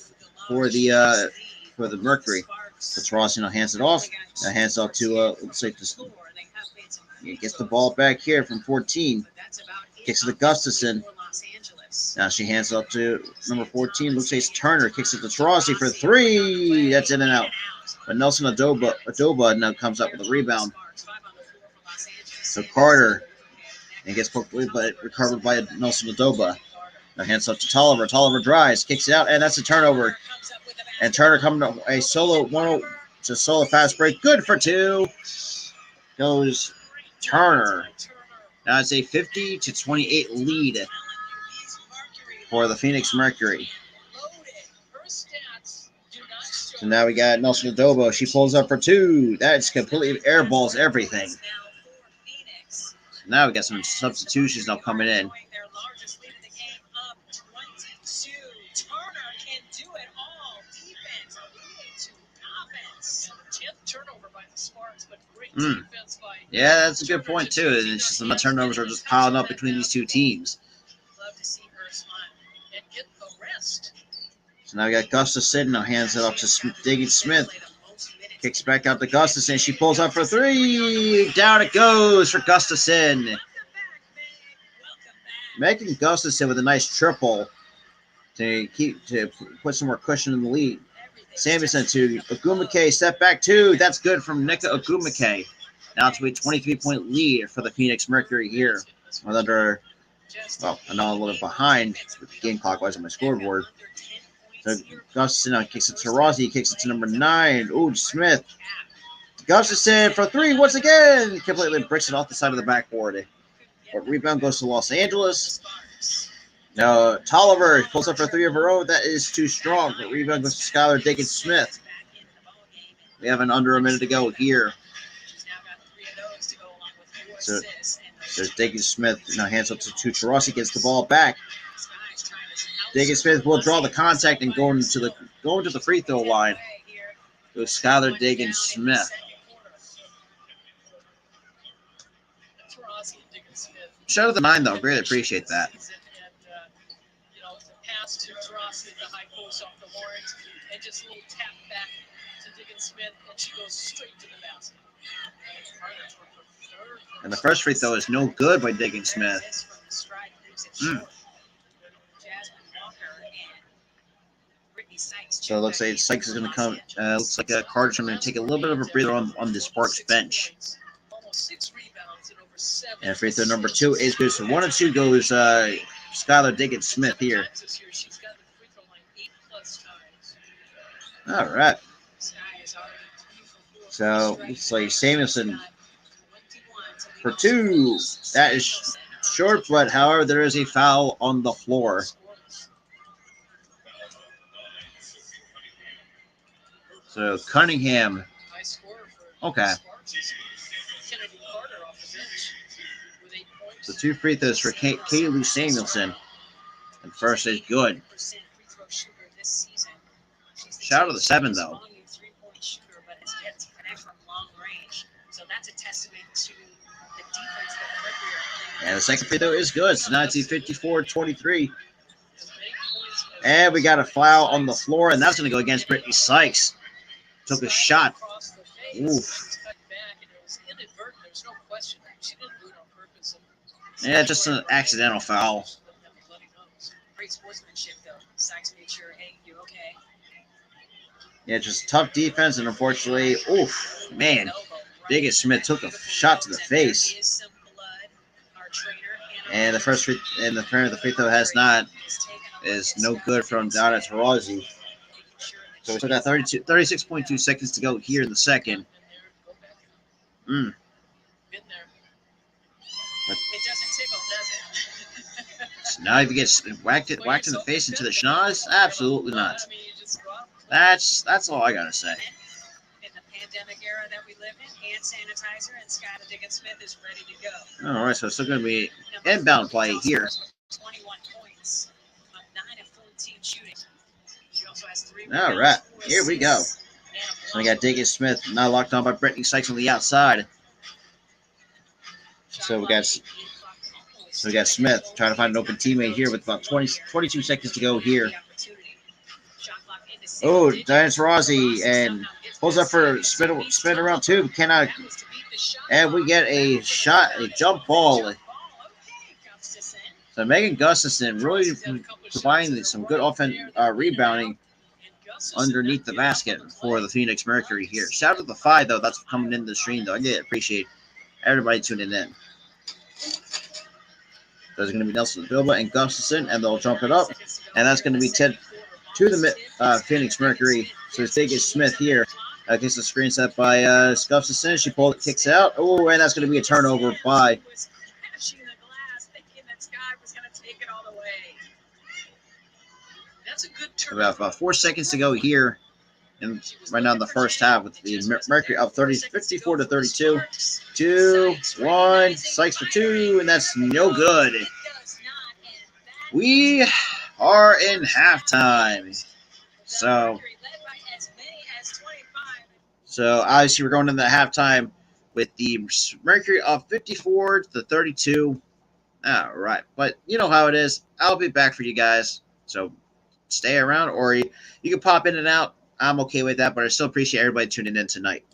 for the Mercury. So Ross, hands it off. Hands off to looks like this. He gets the ball back here from 14. Kicks it to Gustafson. Now she hands it up to number 14. Looks like it's Turner. Kicks it to Tarasi for 3. That's in and out. But Nelson Adoba now comes up with a rebound. So Carter and gets poked away, but recovered by Nelson Adoba. Now hands up to Tolliver. Tolliver drives, kicks it out, and that's a turnover. And Turner coming to a solo fast break. Good for 2. Goes Turner. Now it's a 50-28 lead for the Phoenix Mercury. So now we got Nelson Adobo. She pulls up for 2. That's completely airballs everything. So now we got some substitutions now coming in. Mm. Yeah, that's a good point, too. And it's just the turnovers are just piling up between these two teams. So now we got Gustafson. Now hands it off to Diggins Smith. Kicks back out to Gustafson. She pulls up for three. Down it goes for Gustafson. Megan Gustafson with a nice triple to put some more cushion in the lead. Samuelson to Ogumake. Step back two. That's good from Nika Ogumake. Now to a 23-point lead for the Phoenix Mercury here. Another, well, another little behind game clockwise on my scoreboard. So Gustafson now kicks it to Rossi. Kicks it to number 9. Ooh, Smith. Gustafson for three once again. Completely bricks it off the side of the backboard. But rebound goes to Los Angeles. Now Tolliver pulls up for three of her own. That is too strong. But rebound goes to Skylar Diggins Smith. We have under a minute to go here. So Diggins Smith now hands up to Tarossi, gets the ball back. Diggins Smith will draw the contact and go into the free throw line. Goes Skylar Diggins Smith. Shout out to 9 though, greatly appreciate that. And the first free throw is no good by Diggins Smith. So it looks like Sykes is going to come. Looks like Carter's going to take a little bit of a breather on the Sparks bench. And free throw number 2 is good. So 1 and 2 goes Skylar Diggins Smith here. All right. So looks like Samuelson for 2. That is short, but however, there is a foul on the floor. So Cunningham. Okay. So 2 free throws for Kaylee Samuelson. And first is good. Shout out to the 7 though. And the second free throw is good. So now it's 54-23. And we got a foul on the floor, and that's going to go against Brittany Sykes. Took a shot. Oof. Yeah, just an accidental foul. Yeah, just tough defense, and unfortunately, oof, man, Diggins Smith took a shot to the face. And the first free throw is no good from Donna Tarazzi. So we still got 36.2 seconds to go here in the second. It doesn't tickle, does it? So now if you get whacked in the face into the schnoz, absolutely not. That's all I gotta say. In the pandemic era that we live in, hand sanitizer and Skylar Diggins Smith is ready to go. All right, so it's still going to be inbound play here. 21 points on 9 of 14 shooting. She also has 3. All right, here we go. So we got Diggins Smith now locked on by Brittany Sykes on the outside. So we got Smith trying to find an open teammate here with about 22 seconds to go here. Oh, Diane Rossi and pulls up for spin around 2. Cannot. And we get a jump ball. So Megan Gustafson really providing some good rebounding underneath the basket for the Phoenix Mercury here. Shout out to the 5 though. That's coming into the stream though. I did appreciate everybody tuning in. There's going to be Nelson Bilba and Gustafson, and they'll jump it up. And that's going to be 10 to the Phoenix Mercury. So it's Diggins Smith here. Gets the screen set by Gustafson. She kicks out. Oh, and that's going to be a turnover by. About 4 seconds to go here. And right now in the first half with the Mercury up 54-32. 2, 1, Sykes for 2, and that's no good. We are in halftime. So obviously we're going into the halftime with the Mercury of 54 to 32. All right. But you know how it is. I'll be back for you guys. So stay around, or you can pop in and out. I'm okay with that, but I still appreciate everybody tuning in tonight.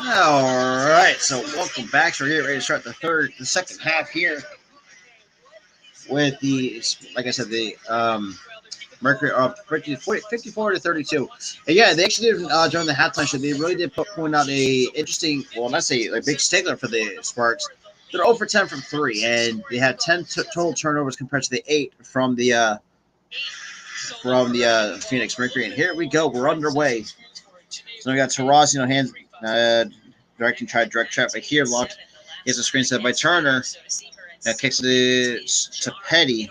All right, so welcome back. So we're getting ready to start the second half here with the, like I said, the Mercury 54 to 32. And yeah, they actually did during the halftime show. They really did point out a interesting, well, let's say a big stickler for the Sparks. They're 0 for 10 from three, and they had 10 total turnovers compared to the 8 from the Phoenix Mercury. And here we go, we're underway. So we got Taurasi, hands directing, tried direct traffic here, locked. Gets a screen set by Turner. That kicks it to Petty.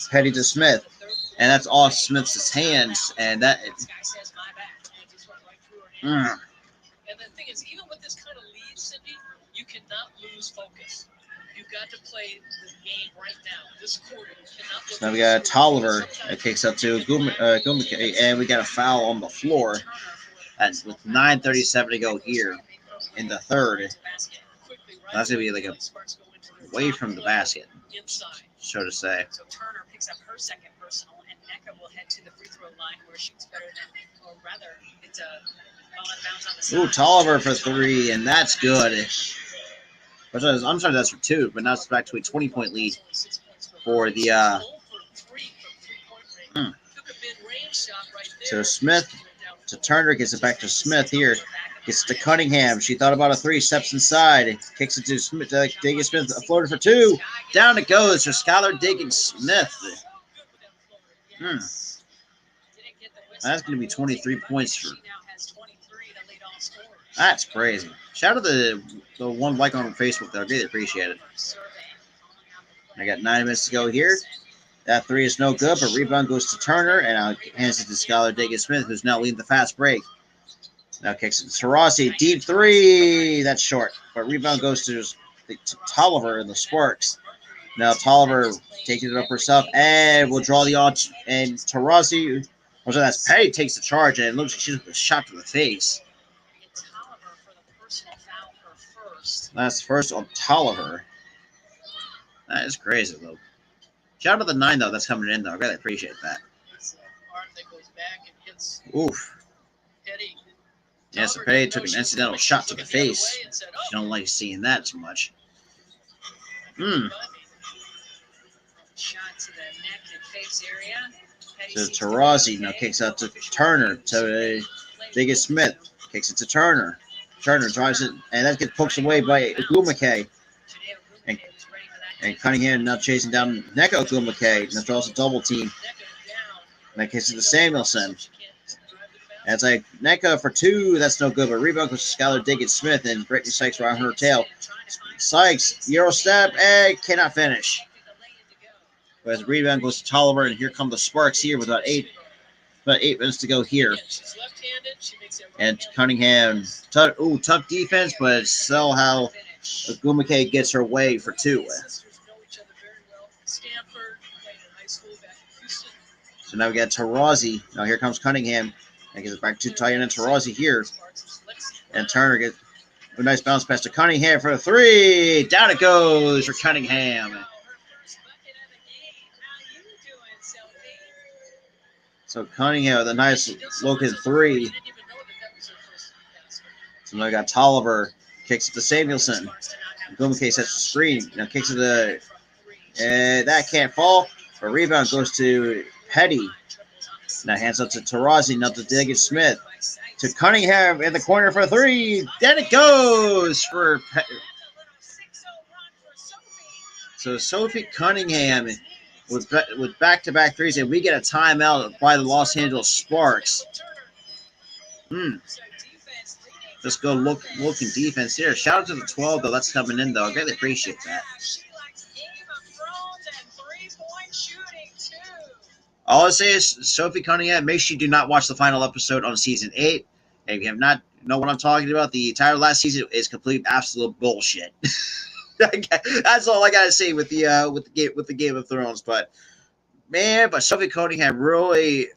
Petty to Smith. And that's off Smith's hands. And that. And the thing is, even with this kind of lead, Cindy, you cannot lose focus. You've got to play the game right now. This quarter, you cannot. So now we got Tolliver that kicks up to Gumake, and we got a foul on the floor. And with 9:37 to go here in the third, that's gonna be like away from the basket, so to say. So Turner picks up her second personal, and Nneka will head to the free throw line where she shoots better than, or rather, it's a ball out of bounds on the side. Ooh, Tolliver for three, and that's good. I'm sorry, that's for two, but now it's back to a 20-point lead for the. So Smith to Turner, gets it back to Smith here. Gets to Cunningham. She thought about a three, steps inside, kicks it to Smith. Diggins Smith, a floater for two. Down it goes for Skylar Diggins Smith. That's going to be 23 points for. That's crazy. Shout out to the one like on Facebook, though. I really appreciate it. I got 9 minutes to go here. That three is no good, but rebound goes to Turner, and hands it to Skylar Diggins Smith, who's now leading the fast break. Now kicks it to Taurasi. Deep three. That's short. But rebound goes to Tolliver and the Sparks. Now Tolliver taking it up herself and will draw the odds. And Taurasi, that's Petty, takes the charge, and it looks like she's shot to the face. That's first on Tolliver. That is crazy, though. Shout out to the 9, though, that's coming in, though. I really appreciate that. Oof. Yeah, so Petty took an incidental shot to the face. You don't like seeing that too much. So Taurasi now kicks out to Turner. To Diggins Smith. Kicks it to Turner. Turner drives it, and that gets poked away by Gumake. And Cunningham now chasing down Nneka Gumake. Now draws a double team. And that kicks it to Samuelson. And it's like Nneka for two. That's no good. But rebound goes to Skylar Diggins Smith, and Brittany Sykes around her tail. Sykes, Euro step, and cannot finish. But as the rebound goes to Tolliver, and here come the Sparks here with about 8 minutes to go here. And Cunningham, tough defense, but somehow Gumake gets her way for two. So now we got Taurasi. Now here comes Cunningham. And gets it back to Tyan and Taurasi here. And Turner gets a nice bounce pass to Cunningham for a three. Down it goes for Cunningham. So Cunningham with a nice looking three. So now we got Tolliver. Kicks it to Samuelson. Gumake sets the screen. Now kicks it to. And that can't fall. But rebound goes to Petty. Now hands up to Taurasi. Now to Diggins Smith. To Cunningham in the corner for a three. Then it goes for Petty. So Sophie Cunningham with back-to-back threes, and we get a timeout by the Los Angeles Sparks. Let's go looking defense here. Shout out to the 12, though. That's coming in, though. I really appreciate that. All I say is, Sophie Cunningham, make sure you do not watch the final episode on season 8. And if you have not know what I'm talking about, the entire last season is complete absolute bullshit. That's all I gotta say with the Game of Thrones. But man, Sophie Cunningham really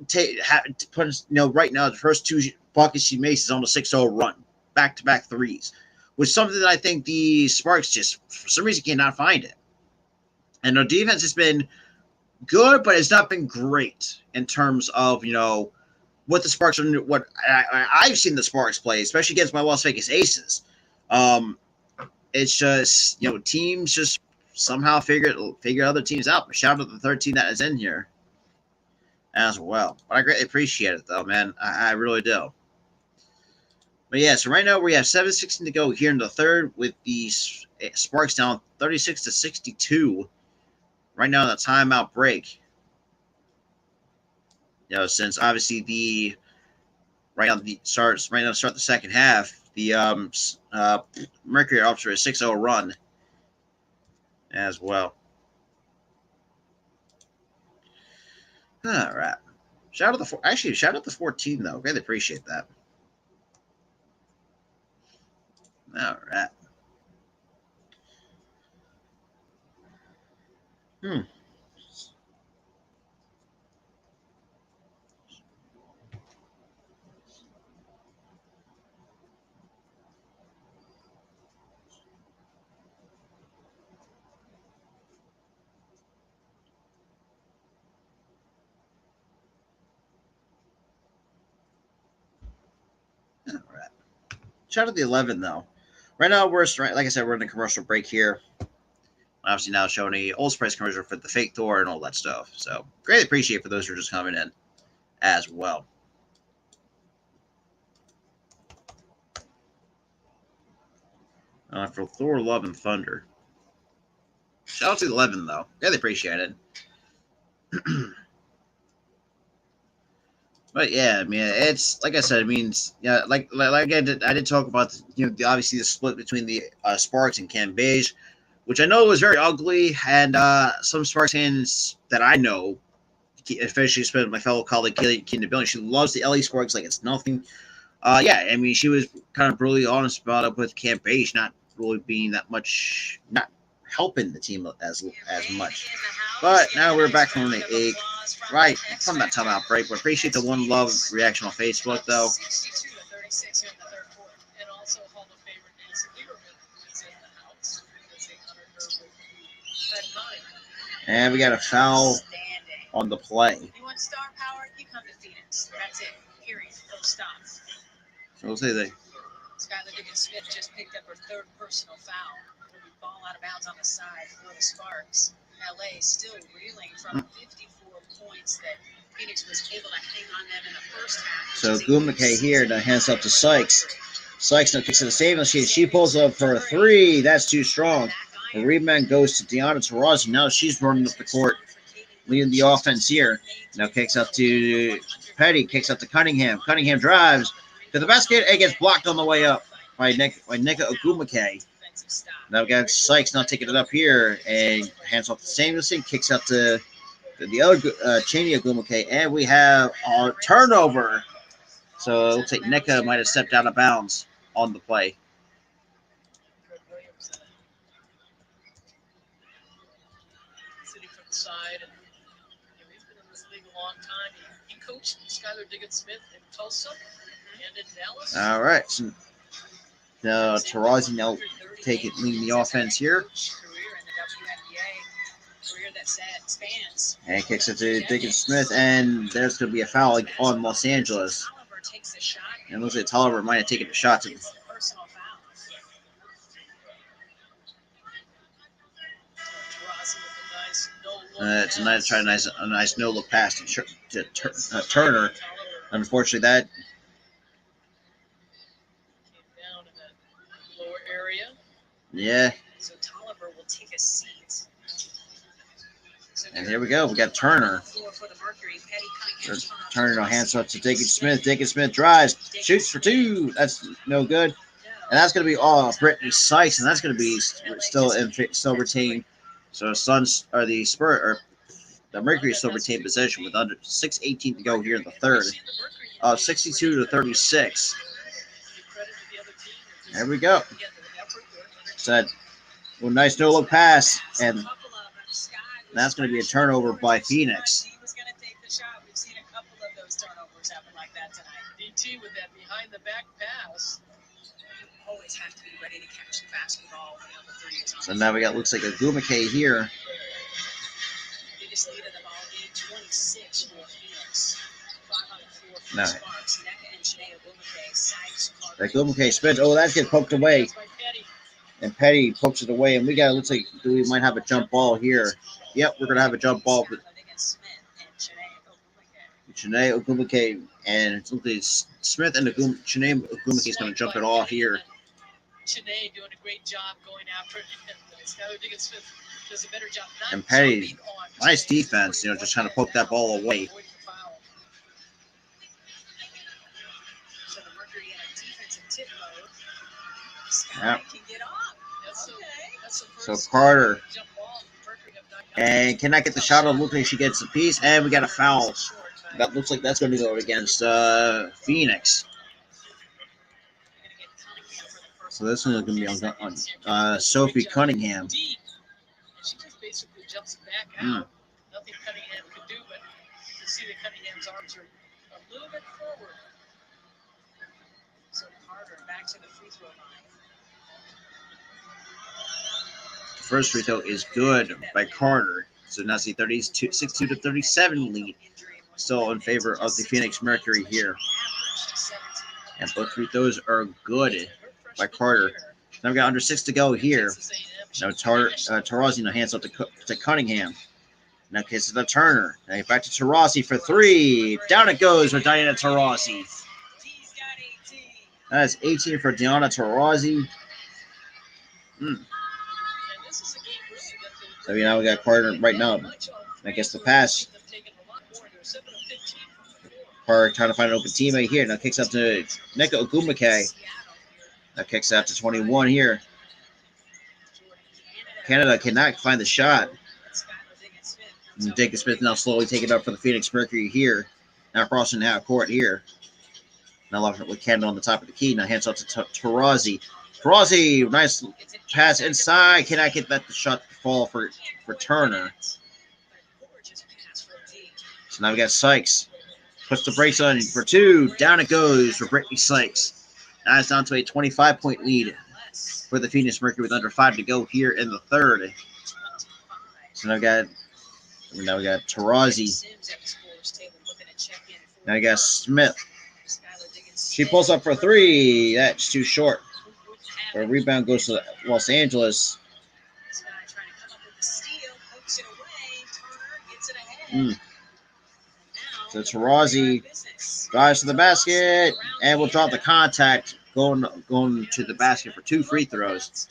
right now the first 2 buckets she makes is on a 6-0 run, back-to-back threes, which is something that I think the Sparks just for some reason cannot find it. And their defense has been good, but it's not been great in terms of what the Sparks are, what I've seen the Sparks play, especially against my Las Vegas Aces. Um, it's just teams just somehow figure other teams out. But shout out to the 13 that is in here as well. But I greatly appreciate it though, man. I really do. But yeah, so right now we have 7:16 to go here in the third with the Sparks down 36-62. Right now in the timeout break. Since obviously the start the second half, the Mercury off to a 6-0 run as well. All right. Shout out the 14 though. Really appreciate that. All right. All right. Shout out the 11 though. Right now like I said, we're in a commercial break here. Obviously now showing a Old Spice commercial for the fake Thor and all that stuff. So greatly appreciate for those who are just coming in as well. For Thor, Love, and Thunder. Shout out to the 11 though. Really appreciate it. But yeah, I mean, it's like I said. It means like I did talk about obviously the split between the Sparks and Cam Beige, which I know was very ugly, and some Sparks fans that I know, especially my fellow colleague Keenan Billing, she loves the LA Sparks like it's nothing. Yeah, I mean, she was kind of brutally honest about it with Cam Beige not really being that much, not helping the team as much. But now we're back from the egg, right from that timeout break. We appreciate the one love reaction on Facebook, though. And we got a foul on the play. You want star power? You come to Phoenix. That's it. Period. Full stop. So we'll say they. Skylar Diggins-Smith just picked up her third personal foul. It'll be ball out of bounds on the side for the Sparks. LA still reeling from 54 points that Phoenix was able to hang on them in the first half. So Gumake here to hands up to Sykes. Sykes now kicks to the save machine. She pulls up for a three. That's too strong. The rebound goes to Deanna Taurasi. Now she's running up the court, leading the offense here. Now kicks up to Petty. Kicks up to Cunningham. Cunningham drives to the basket. It gets blocked on the way up by Nika Ogumake. Now we got Sykes now taking it up here and hands off to Samuelson. Kicks up to the other Cheney Ogumake. And we have a turnover. So it looks like Nika might have stepped out of bounds on the play. Sitting from the side, and he's been in this league a long time. He coached Skylar Diggins-Smith in Tulsa and in Dallas. All right. So Taurasi now leading the offense here. And kicks it to Diggins-Smith, and there's going to be a foul on Los Angeles. And it looks like Tolliver might have taken a shot to tonight, trying a nice no-look pass to Turner. Unfortunately, that down in that lower area. Yeah. So Tolliver will take a seat. And here we go. We got Turner. Turner no hands up to Diggins-Smith. Diggins-Smith drives, shoots for two. That's no good. And that's going to be Brittany Sykes, and that's going to be still retained. So Suns are the the Mercury still retained possession with under 6:18 to go here in the third. 62-36. There we go. Said, well, nice no-look pass, and that's going to be a turnover by Phoenix. He was going to take the shot. We've seen a couple of those turnovers happen like that tonight. DT with that behind-the-back pass. You always have to be ready to catch the basketball when the three is on. So now we got looks like a Gumake here. biggest lead of the ball game, 26 for Phoenix. 5 out of 4 for No. Sparks. Neka and Chiney Ogumake, Sykes, Carter. That Ogumake spins. Oh, that gets poked away. By Petty. And Petty pokes it away. And we got, looks like we might have a jump ball here. Yep, we're going to have a jump ball. But Chiney Ogumake and it looks like Smith and Chiney Ogumake is going to jump it off here. Chiney doing a great job going after it. Skylar Diggins-Smith does a better job. And Petty, nice defense, just trying to poke that ball away. So the Mercury in a defensive tip mode. Yep. Can get off. So Carter. And cannot get the shot. It looks like she gets a piece. And we got a foul. That looks like that's going to go against Phoenix. So this one is going to be on Sophie Cunningham. She just basically jumps back out. Nothing Cunningham could do, but you can see that Cunningham's arms are a little bit forward. So Carter back to the free throw line. The first free throw is good by Carter. So now see 62 to 37 lead. Still in favor of the Phoenix Mercury here. And both free throws are good by Carter. Now we got under 6 to go here. Now Taurasi hands up to Cunningham. Now kisses to Turner. Now back to Taurasi for 3. Down it goes for Diana Taurasi. That's 18 for Diana Taurasi. So now we got Carter right now. I guess the pass. Carter trying to find an open teammate here. Now kicks up to Neka Ogumake. Now kicks out to 21 here. Canada cannot find the shot. And Diggins-Smith now slowly taking it up for the Phoenix Mercury here. Now crossing half court here. Now left it with Canada on the top of the key. Now hands off to Taurasi. Taurasi, nice pass inside. Cannot get that shot to fall for Turner. So now we got Sykes. Puts the brakes on for 2. Down it goes for Brittany Sykes. Now it's down to a 25-point lead for the Phoenix Mercury with under 5 to go here in the third. So now we got Taurasi. Now we got Smith. She pulls up for 3. That's too short. The rebound goes to Los Angeles. So Taurasi drives to the basket and will drop the contact going to the basket for 2 free throws.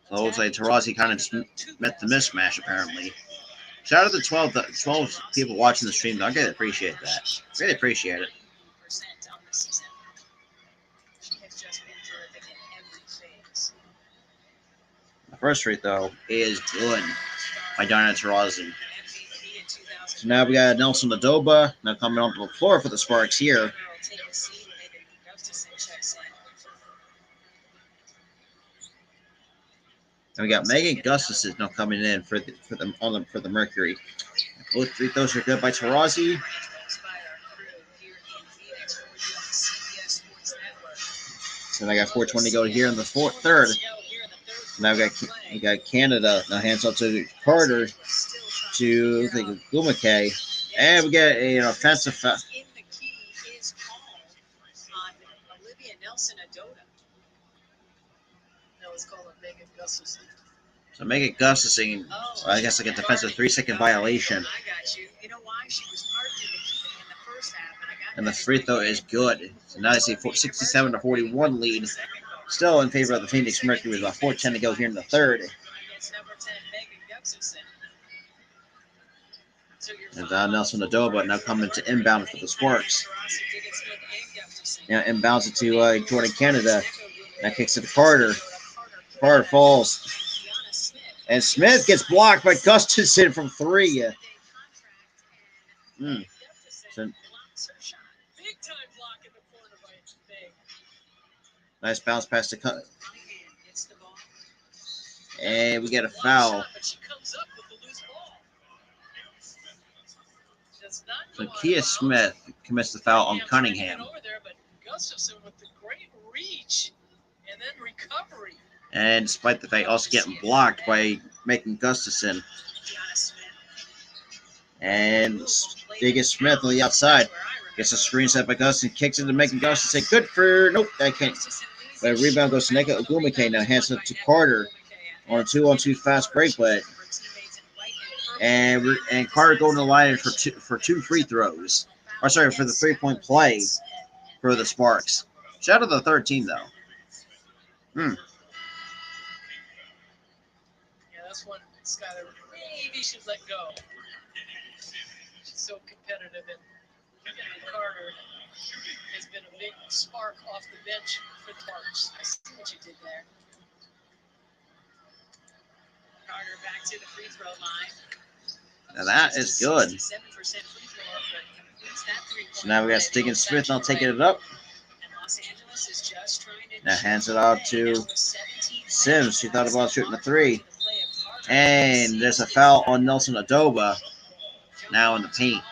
So it looks like Taurasi kind of just met the mismatch apparently. Shout out to 12 people watching the stream. I really appreciate that. Really appreciate it. The first free throw is good by Diana Taurasi. So now we got Nelson Adoba now coming onto the floor for the Sparks here. And we got Megan Gustafson now coming in for the Mercury. Both free throws are good by Taurasi. So I got 4:20 to go here in the third. Now we got Canada. Now hands up to Carter to Gumake. And we get an offensive foul. So Megan Gustafson, I guess like a defensive 3-second violation. And the free throw is good. So now I see 67 to 41 lead. Still in favor of the Phoenix Mercury with about 4:10 to go here in the third. And Nelson Adoba now coming to inbound for the Sparks. Now inbounds it to Jordan Canada. Now kicks it to Carter. Carter falls. And Smith gets blocked by Gustafson from 3. So, nice bounce pass to cut. And we get a foul. So Kia Smith commits the foul on Cunningham. Gustafson with the great reach and then recovery. And despite the fact also getting blocked by making Gustafson. And Diggett Smith on the outside. Gets a screen set by Gustafson, kicks it to Megan Gustafson. Good for, nope, that can't. But rebound goes to Neka Ogumake now, hands it to Carter on a 2-on-2 fast break, but and Carter going to the line for two free throws. Or sorry, for the 3-point play for the Sparks. Shout out to the third team though. Yeah, that's one Skyler maybe should let go. She's so competitive, and Carter has been a big spark off the bench for the Sparks. I see what you did there. Carter back to the free throw line. Now that is good. So now we got Stiggin Smith now taking it up. Now hands it out to Sims. She thought about shooting a three. And there's a foul on Nelson Adoba now in the paint.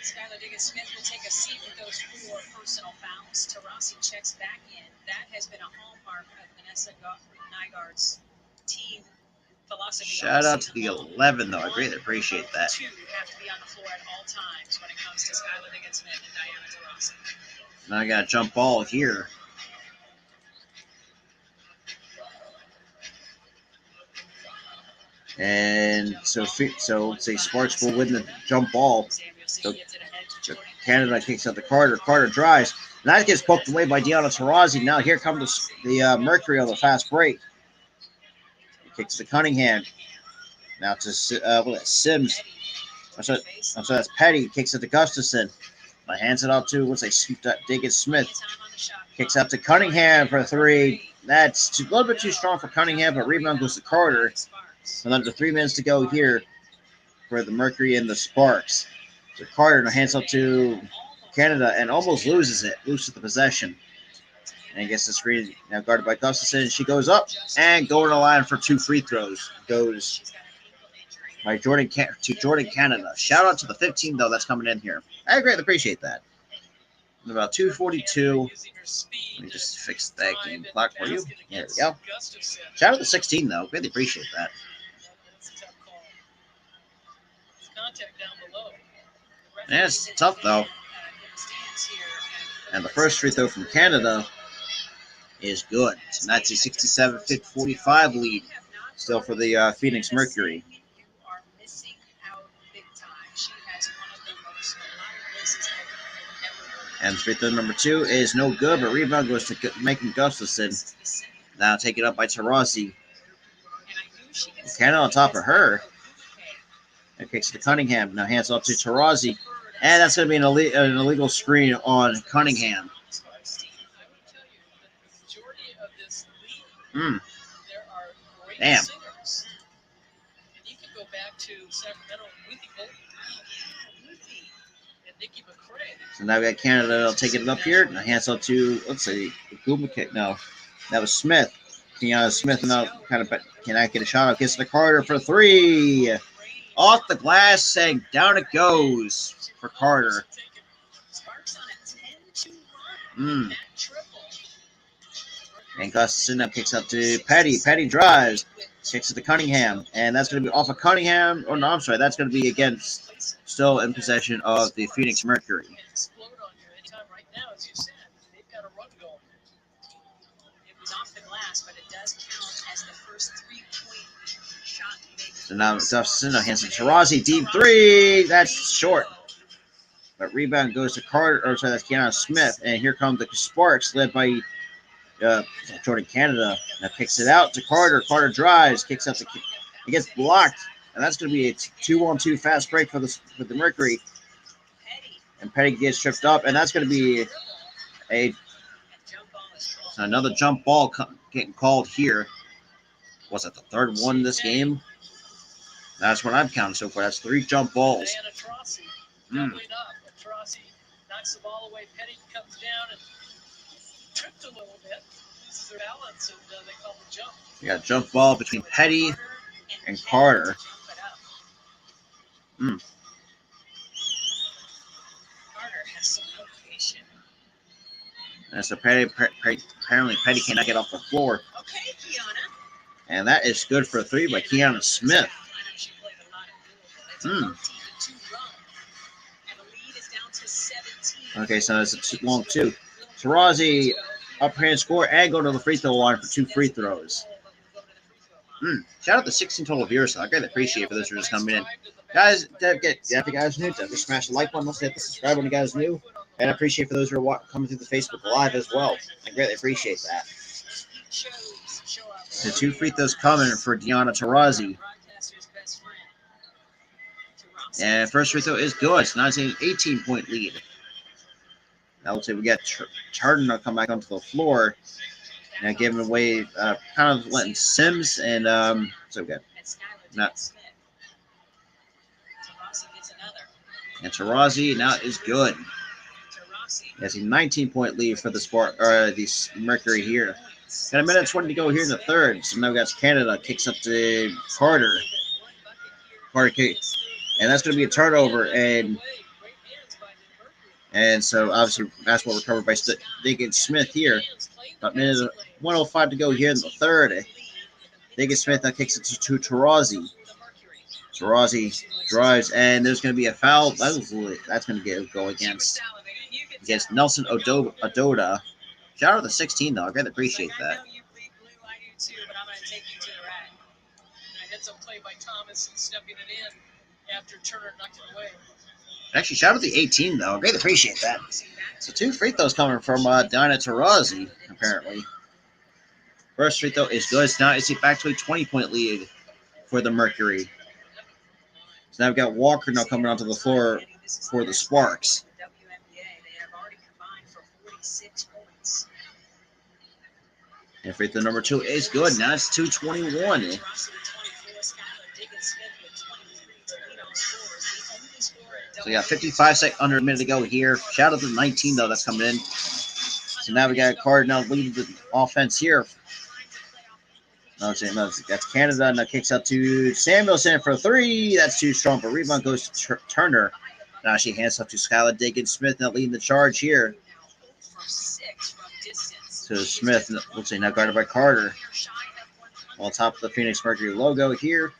Skylar Diggins-Smith will take a seat with those 4 personal fouls. Taurasi checks back in. That has been a hallmark of Vanessa Nygaard's team philosophy. Shout out to the 11, though. I greatly appreciate that. 2 have to be on the floor at all times when it comes to Skylar Diggins-Smith and Diana Taurasi. Now I got a jump ball here. And so say Sparks will win the jump ball. So Canada kicks out to Carter. Carter drives. And that gets poked away by Diana Taurasi. Now here comes the Mercury on the fast break. He kicks to Cunningham. Now to Sims. So that's Petty. Kicks it to Gustafson. Hands it off to, Diggins Smith. Kicks out to Cunningham for 3. That's a little bit too strong for Cunningham, but rebound goes to Carter. And under 3 minutes to go here for the Mercury and the Sparks. So Carter now hands up to Canada and almost loses the possession. And gets the screen now guarded by Gustafson. She goes up and going to the line for 2 free throws. Goes by Jordan Canada. Shout out to the 15 though that's coming in here. I greatly appreciate that. And about 2:42. Let me just fix that game clock for you. There we go. Shout out to the 16 though. Really appreciate that. Yeah, it's tough though. And the first free throw from Canada is good. So that's a 67-45 lead still for the Phoenix Mercury. And free throw number 2 is no good, but rebound goes to Megan Gustafson. Now taken up by Taurasi. Canada on top of her. And kicks to Cunningham. Now hands off to Taurasi. And that's going to be an illegal screen on Cunningham. Damn. So now we got Canada taking it up here. Now hands off to, let's see, Gumake. No, that was Smith. Keanu Smith now kind of cannot get a shot off. Gets to Carter for 3. Off the glass and down it goes for Carter. And Gustafson now kicks up to Petty. Petty drives. Kicks it to Cunningham. And that's going to be off of Cunningham. Oh, no, I'm sorry. That's going to be against, still in possession of the Phoenix Mercury. So now Gustafson hands it to Taurasi. Deep 3. That's short. But rebound goes to Carter. Or sorry, that's Keanu Smith. And here come the Sparks, led by Jordan Canada. Now kicks it out to Carter. Carter drives. Kicks out to. It gets blocked. And that's going to be a 2-on-2 fast break for the Mercury. And Petty gets tripped up. And that's going to be another jump ball getting called here. Was that the third one this game? That's what I'm counting so far. That's 3 jump balls. Knocks the ball away. Petty comes down and tripped a little bit. Loses her balance, and they call the jump. You got a jump ball between Petty and Carter. Carter has some motivation. And so apparently Petty cannot get off the floor. And that is good for a three by Kiana Smith. Okay, so it's a long two. Tarazi upperhand score and go to the free throw line for 2 free throws. Shout out to 16 total viewers. I greatly appreciate for those who are just coming in. Guys, if you guys new, definitely smash the like button. Let's hit the subscribe when you guys new. And I appreciate for those who are coming through the Facebook Live as well. I greatly appreciate that. The 2 free throws coming for Deanna Taurasi. And first free throw is good. It's not an 18-point lead. Now let's say we got Turner come back onto the floor. Now giving away, kind of letting Sims and so good. Not. And Taurasi now is good. That's a 19-point lead for the Mercury here. Got a minute and 20 to go here in the third. So now we got Canada kicks up to Carter. And that's going to be a turnover. And so obviously basketball recovered by Diggins Smith here. About minute 105 to go here in the third. Diggins Smith now kicks it to Taurasi. Taurasi drives, and there's going to be a foul. That's going to go against Nelson Ododa. Shout out to 16, though. I really appreciate that. Actually, shout out to 18, though. I really appreciate that. So 2 free throws coming from Diana Taurasi, apparently. First free throw is good. Now it's back to a 20-point lead for the Mercury. So now we've got Walker now coming onto the floor for the Sparks. And free throw number 2 is good. Now it's 2:21. So yeah, 55 under a minute to go here. Shout out to 19 though, that's coming in. So now we got Carter now leading the offense here. No, that's Canada. Now kicks up to Samuelson for 3. That's too strong. But rebound goes to Turner. Now she hands up to Skylar Diggins Smith now leading the charge here. So Smith, looks like now guarded by Carter. On top of the Phoenix Mercury logo here.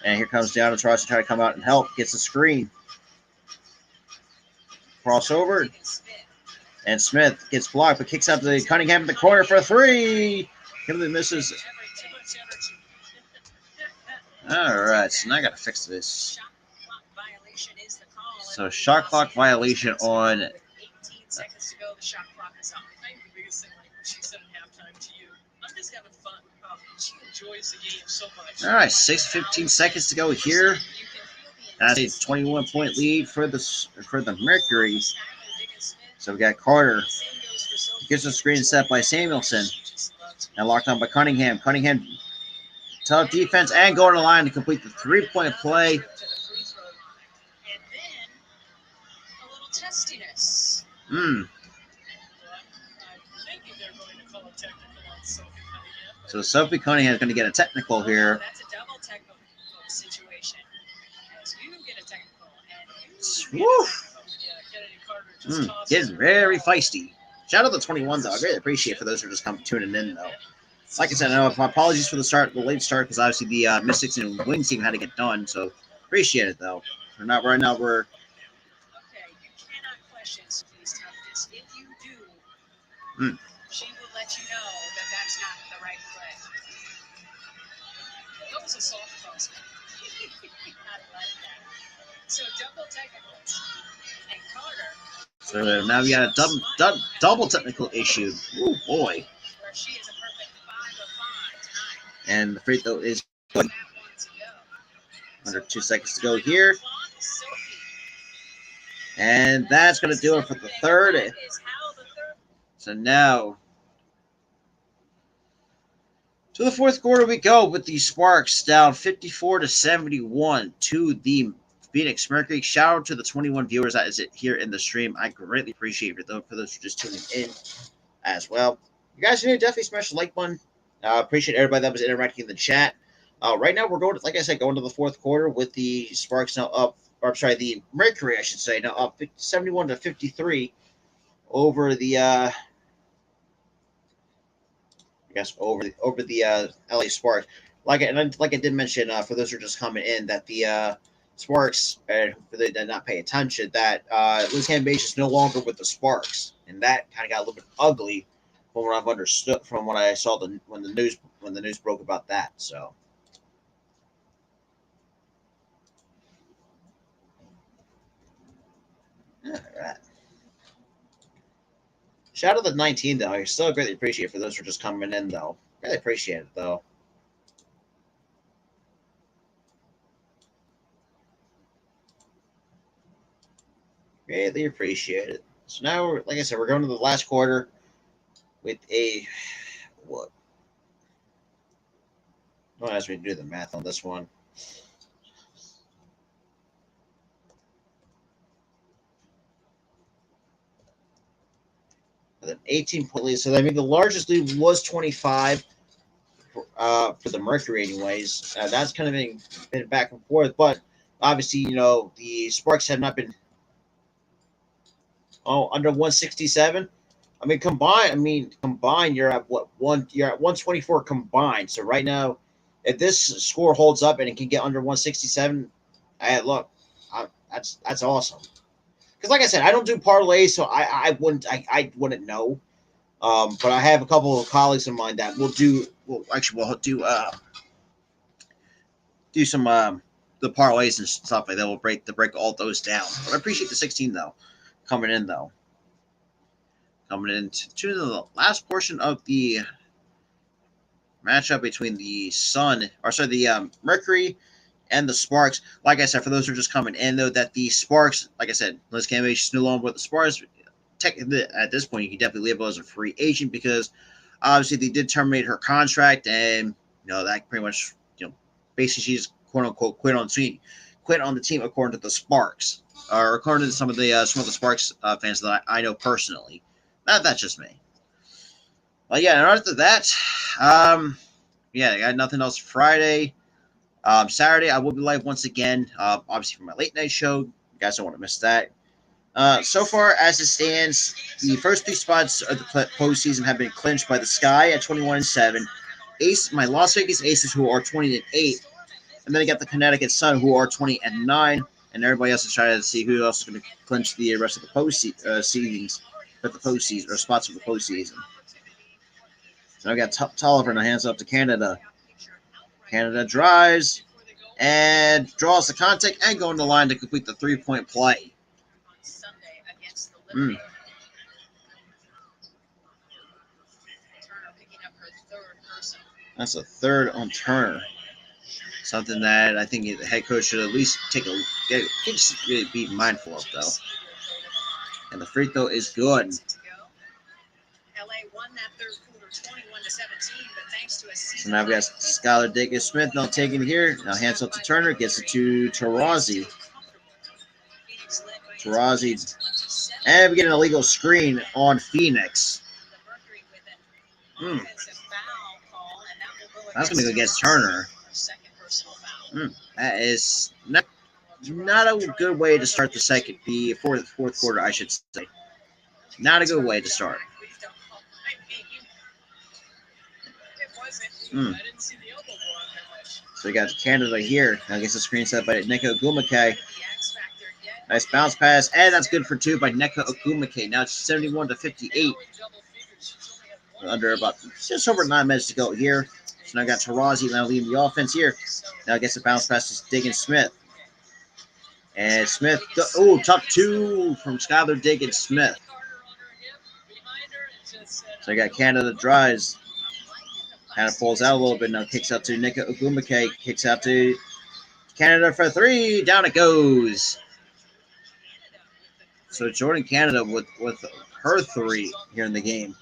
And here comes down to tries to try to come out and help. Gets the screen. Crossover. And Smith gets blocked, but kicks out to Cunningham in the corner for 3. Kimberly misses. All right, so now I got to fix this. So shot clock violation on. 18 seconds to go. The shot clock is up. I think the biggest thing, like she said at halftime to you, I'm just having fun. She enjoys the game so much. All right, 6:15 seconds to go here. That's a 21-point lead for the Mercury. So we got Carter. Gets the screen set by Samuelson. And locked on by Cunningham. Cunningham, tough defense and going to the line to complete the 3-point play. And then a little testiness. So Sophie Cunningham is going to get a technical here. That's a double technical situation. As you get a technical and you getting very feisty. Shout out to 21 though. I really appreciate it for those who are just tuning in though. Like I said, my apologies for the late start, because obviously the Mystics and Wings team had to get done. So appreciate it though. We're not right now. We're okay. You cannot question Sophie's toughness. If you do, she will let you know that that's not the right play. That was a soft toss. I like that. So double technicals and Carter. So now we got a double technical issue. Oh boy. Where she is a perfect 5 of 5 tonight. And the free throw is good. Under 2 seconds to go here. And that's going to do it for the third. So now to the fourth quarter we go, with the Sparks down 54-71 to the Phoenix Mercury. Shout out to the 21 viewers that is here in the stream. I greatly appreciate it though, for those who are just tuning in as well. You guys need to definitely smash the like button. Appreciate everybody that was interacting in the chat. Right now we're going to, like I said, going to the fourth quarter with the Sparks now up, or I'm sorry, the Mercury I should say, now up 71-53 over the I guess over the LA Sparks. Like I did mention, for those who are just coming in, that the Sparks, for they did not pay attention, that Liz Cambage is no longer with the Sparks, and that kind of got a little bit ugly from what I've understood, from what I saw when the news broke about that. So. All right. Shout out to 19 though. I still greatly appreciate it for those who are just coming in though. Really appreciate it though. Greatly appreciate it. So now, like I said, we're going to the last quarter with a what? Don't ask me to do the math on this one. With an 18-point lead. So I mean, the largest lead was 25 for the Mercury, anyways. That's kind of been back and forth, but obviously, the Sparks have not been under 167. Combined, you're at what one? You're at 124 combined. So right now, if this score holds up and it can get under 167, look, that's awesome. Because like I said, I don't do parlays, so I wouldn't know. But I have a couple of colleagues of mine that will do. Well, actually, we'll do some the parlays and stuff like that. We'll break all those down. But I appreciate the 16 though coming in though. Coming into the last portion of the matchup between the Mercury and the Sparks. Like I said, for those who are just coming in, though, that the Sparks, like I said, Liz Cambage is no longer with the Sparks. Technically, at this point, you can definitely label as a free agent because obviously they did terminate her contract, and that pretty much basically she's quote unquote quit on the team according to the Sparks, or according to some of the Sparks fans that I know personally. That's just me. But yeah, and after that, I got nothing else Friday. Saturday, I will be live once again, obviously for my late night show. You guys don't want to miss that. So far, as it stands, the first two spots of the postseason have been clinched by the Sky at 21-7, my Las Vegas Aces, who are 20-8, and then I got the Connecticut Sun, who are 20-9, and everybody else is trying to see who else is going to clinch the rest of the postseasons, but the postseason or spots for the postseason. So I got Tolliver, and I hands up to Canada. Canada drives and draws the contact and going to the line to complete the 3-point play. That's a third on Turner. Something that I think the head coach should at least be mindful of, though. And the free throw is good. So now we got Skylar Diggins-Smith now taking it here. Now hands up to Turner, gets it to Taurasi. And we get an illegal screen on Phoenix. That's going to go against Turner. That is not a good way to start the fourth quarter, I should say. Not a good way to start. So we got Canada here. Now gets a screen set by Neko Ogumake. Nice bounce pass, and that's good for two by Neko Ogumake. Now it's 71-58. Under about just over 9 minutes to go here. So now I got Taurasi now leading the offense here. Now gets a bounce pass to Diggins-Smith. And Smith, top two from Skylar Diggins-Smith. So I got Canada drives. Kind of pulls out a little bit now. Kicks out to Neko Ogumake. Kicks out to Canada for three. Down it goes. So Jordan Canada with her three here in the game.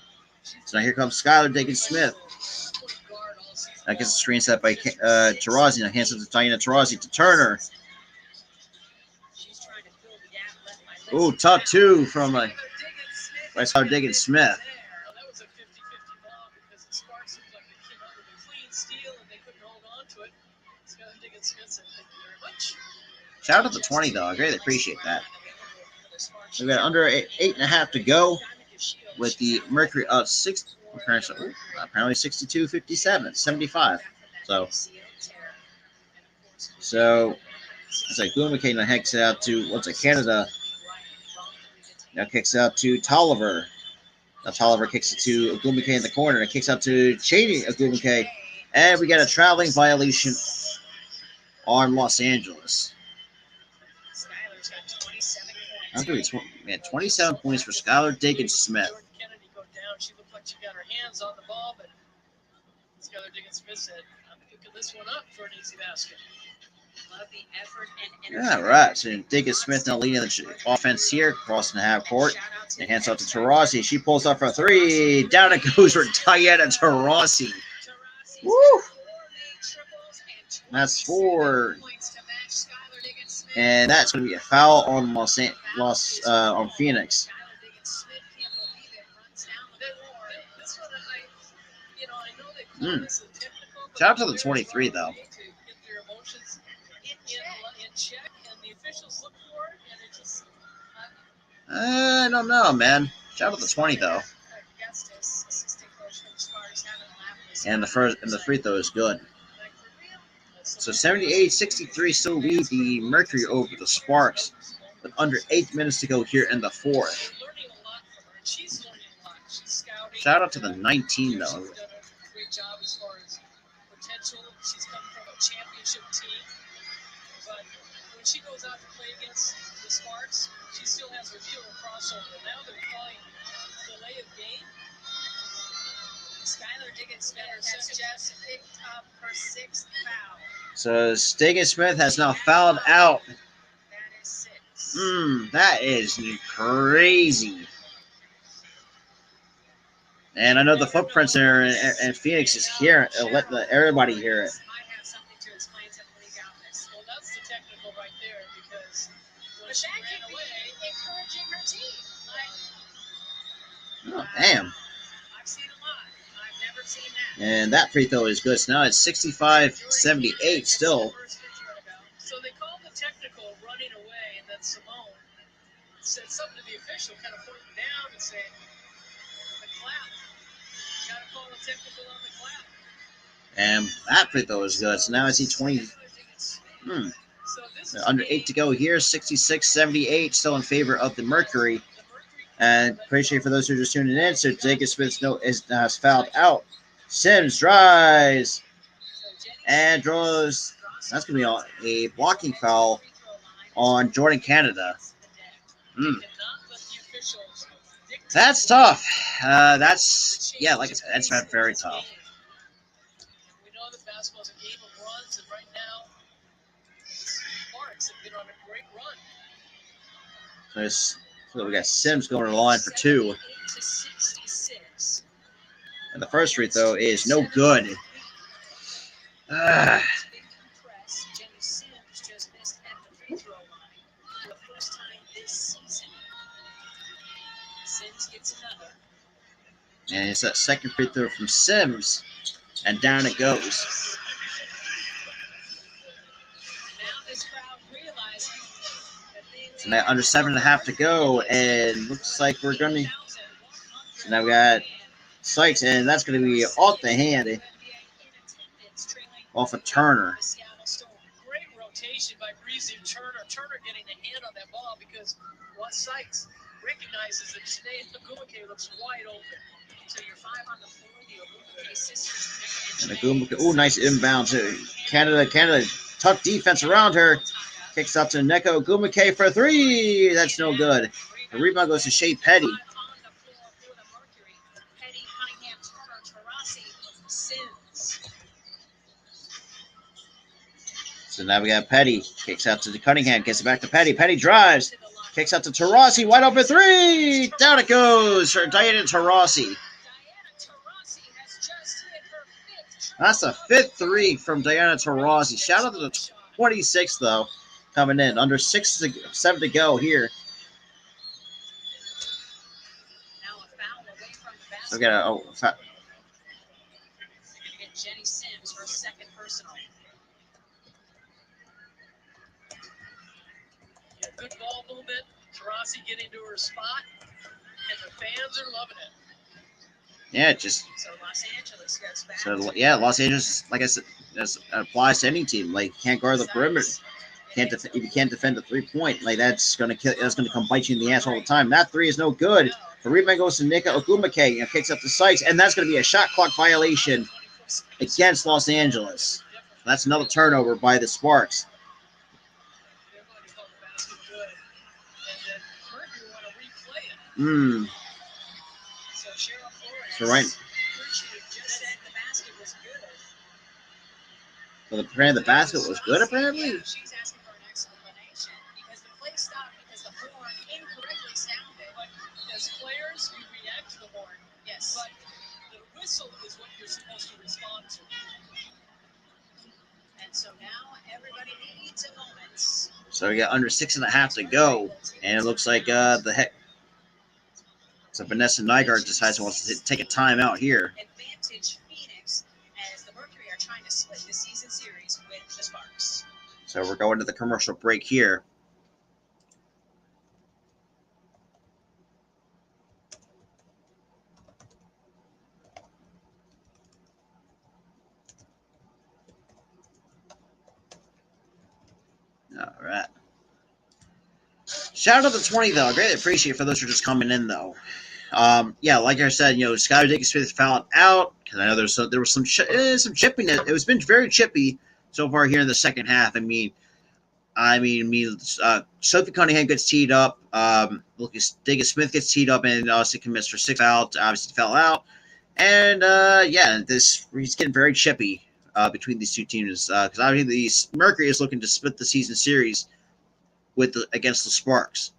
So now here comes Skylar Diggins-Smith. That gets a screen set by Taurasi. Now hands it to Diana Taurasi to Turner. Top two from by Skylar Diggins-Smith. Shout out to 20 though. I greatly appreciate that. We got under 8.5 to go. with the Mercury up apparently 62-57, 75. So it's like Boom McKay now kicks it out to Canada. Now kicks it out to Tolliver. Now Tolliver kicks it to Agumake in the corner. It kicks out to Cheney Agumake. And we got a traveling violation on Los Angeles. I'm doing 27 points for Skylar Diggins-Smith. She looked like she got her hands on the ball, but Skylar Diggins-Smith said, I'm picking this one up for an easy basket. Love the effort and energy. All right, so Diggins-Smith now leading the offense here, crossing the half court. And hands off to Taurasi. She pulls up for a three. Down it goes for Diana Taurasi. Woo! That's 4. And that's going to be a foul on on Phoenix. Shout out to the 23 though. I don't know, man. Shout out to the 20 though. And the free throw is good. So 78-63 still lead the Mercury over the Sparks with under 8 minutes to go here in the fourth. Shout out to the 19 though. Great job as far as potential. She's come from a championship team, but when she goes out to play against the Sparks, she still has her view of crossover. Now they're calling delay of game. Skylar Diggins-Smith has just picked up her 6th foul. So Diggins-Smith has now fouled out. That is 6. That is crazy. And I know the footprints there, and Phoenix is here. Let everybody hear it. Might have something to explain to the league outlets. Well, that's the technical right there because when she ran away, encouraging her team. Oh, damn. I've seen a lot. I've never seen that. And that free throw is good. So now it's 65-78 still. So they called the technical running away, and then Simone said something to the official, kind of pointing down and saying, the clap. You got to call the technical on the clap. And that free throw is good. So now I see 20. Under 8 to go here. 66-78 still in favor of the Mercury. And appreciate for those who are just tuning in. So Diggins-Smith has fouled out. Sims drives and draws. That's going to be a blocking foul on Jordan Canada. That's tough. Like I said, that's very tough. We know that basketball's a game of runs, and right now, the Sparks have been on a great run. So we got Sims going to the line for 2. And the first free throw is no good. And it's that second free throw from Sims. And down it goes. So now under 7.5 to go. And looks like we're going to. So now we got Sykes. And that's going to be off the hand. Off of Turner. Great rotation by Breezy Turner. Turner getting the hand on that ball because Sykes recognizes that today Agumake looks wide open. So you're 5 on the floor. The Agumake sisters. And Agumake, nice inbound to Canada. Tough defense around her. Kicks up to Neko Agumake for 3. That's no good. The rebound goes to Shea Petty. So now we got Petty. Kicks out to Cunningham. Gets it back to Petty. Petty drives. Kicks out to Taurasi. Wide open 3. Down it goes for Diana Taurasi. That's the 5th 3 from Diana Taurasi. Shout out to the 26th, though, coming in. Under 7 to go here. So we got a Jenny Sims for a second personal. Good ball movement. Taurasi getting to her spot. and the fans are loving it. Yeah, just So Los Angeles goes back. so yeah, Los Angeles, like I said, this applies to any team. Like, you can't guard the perimeter. If you can't defend the 3-point, like that's gonna kill. That's gonna come bite you in the ass all the time. That three is no good. The rebound goes to Nika Ogumake and kicks up to Sykes, and that's gonna be a shot clock violation against Los Angeles. That's another turnover by the Sparks. They're going to call the basket good, and then Mercury want to replay it. So Cheryl Flores. So right. Just said the basket was good. Well, the basket was good, apparently. Yeah, she's asking for an explanation because the play stopped because the horn incorrectly sounded. But as players, you react to the horn. Yes. But the whistle is what you're supposed to respond to. And so now everybody needs a moment. So we got under 6.5 to go, and it looks like so Vanessa Nygaard decides she wants to take a timeout here. Advantage Phoenix as the Mercury are trying to split the season series with the Sparks. So we're going to the commercial break here. All right. Shout out to the 20 though. I greatly appreciate it for those who are just coming in though. Yeah, like I said, Skylar Dickens fouled out because I know there was some chippiness. It was been very chippy so far here in the second half. Sophie Cunningham gets teed up. Lucas Diggins Smith gets teed up, and also commits for 6 out. Obviously fell out, and he's getting very chippy between these two teams because obviously the Mercury is looking to split the season series against the Sparks.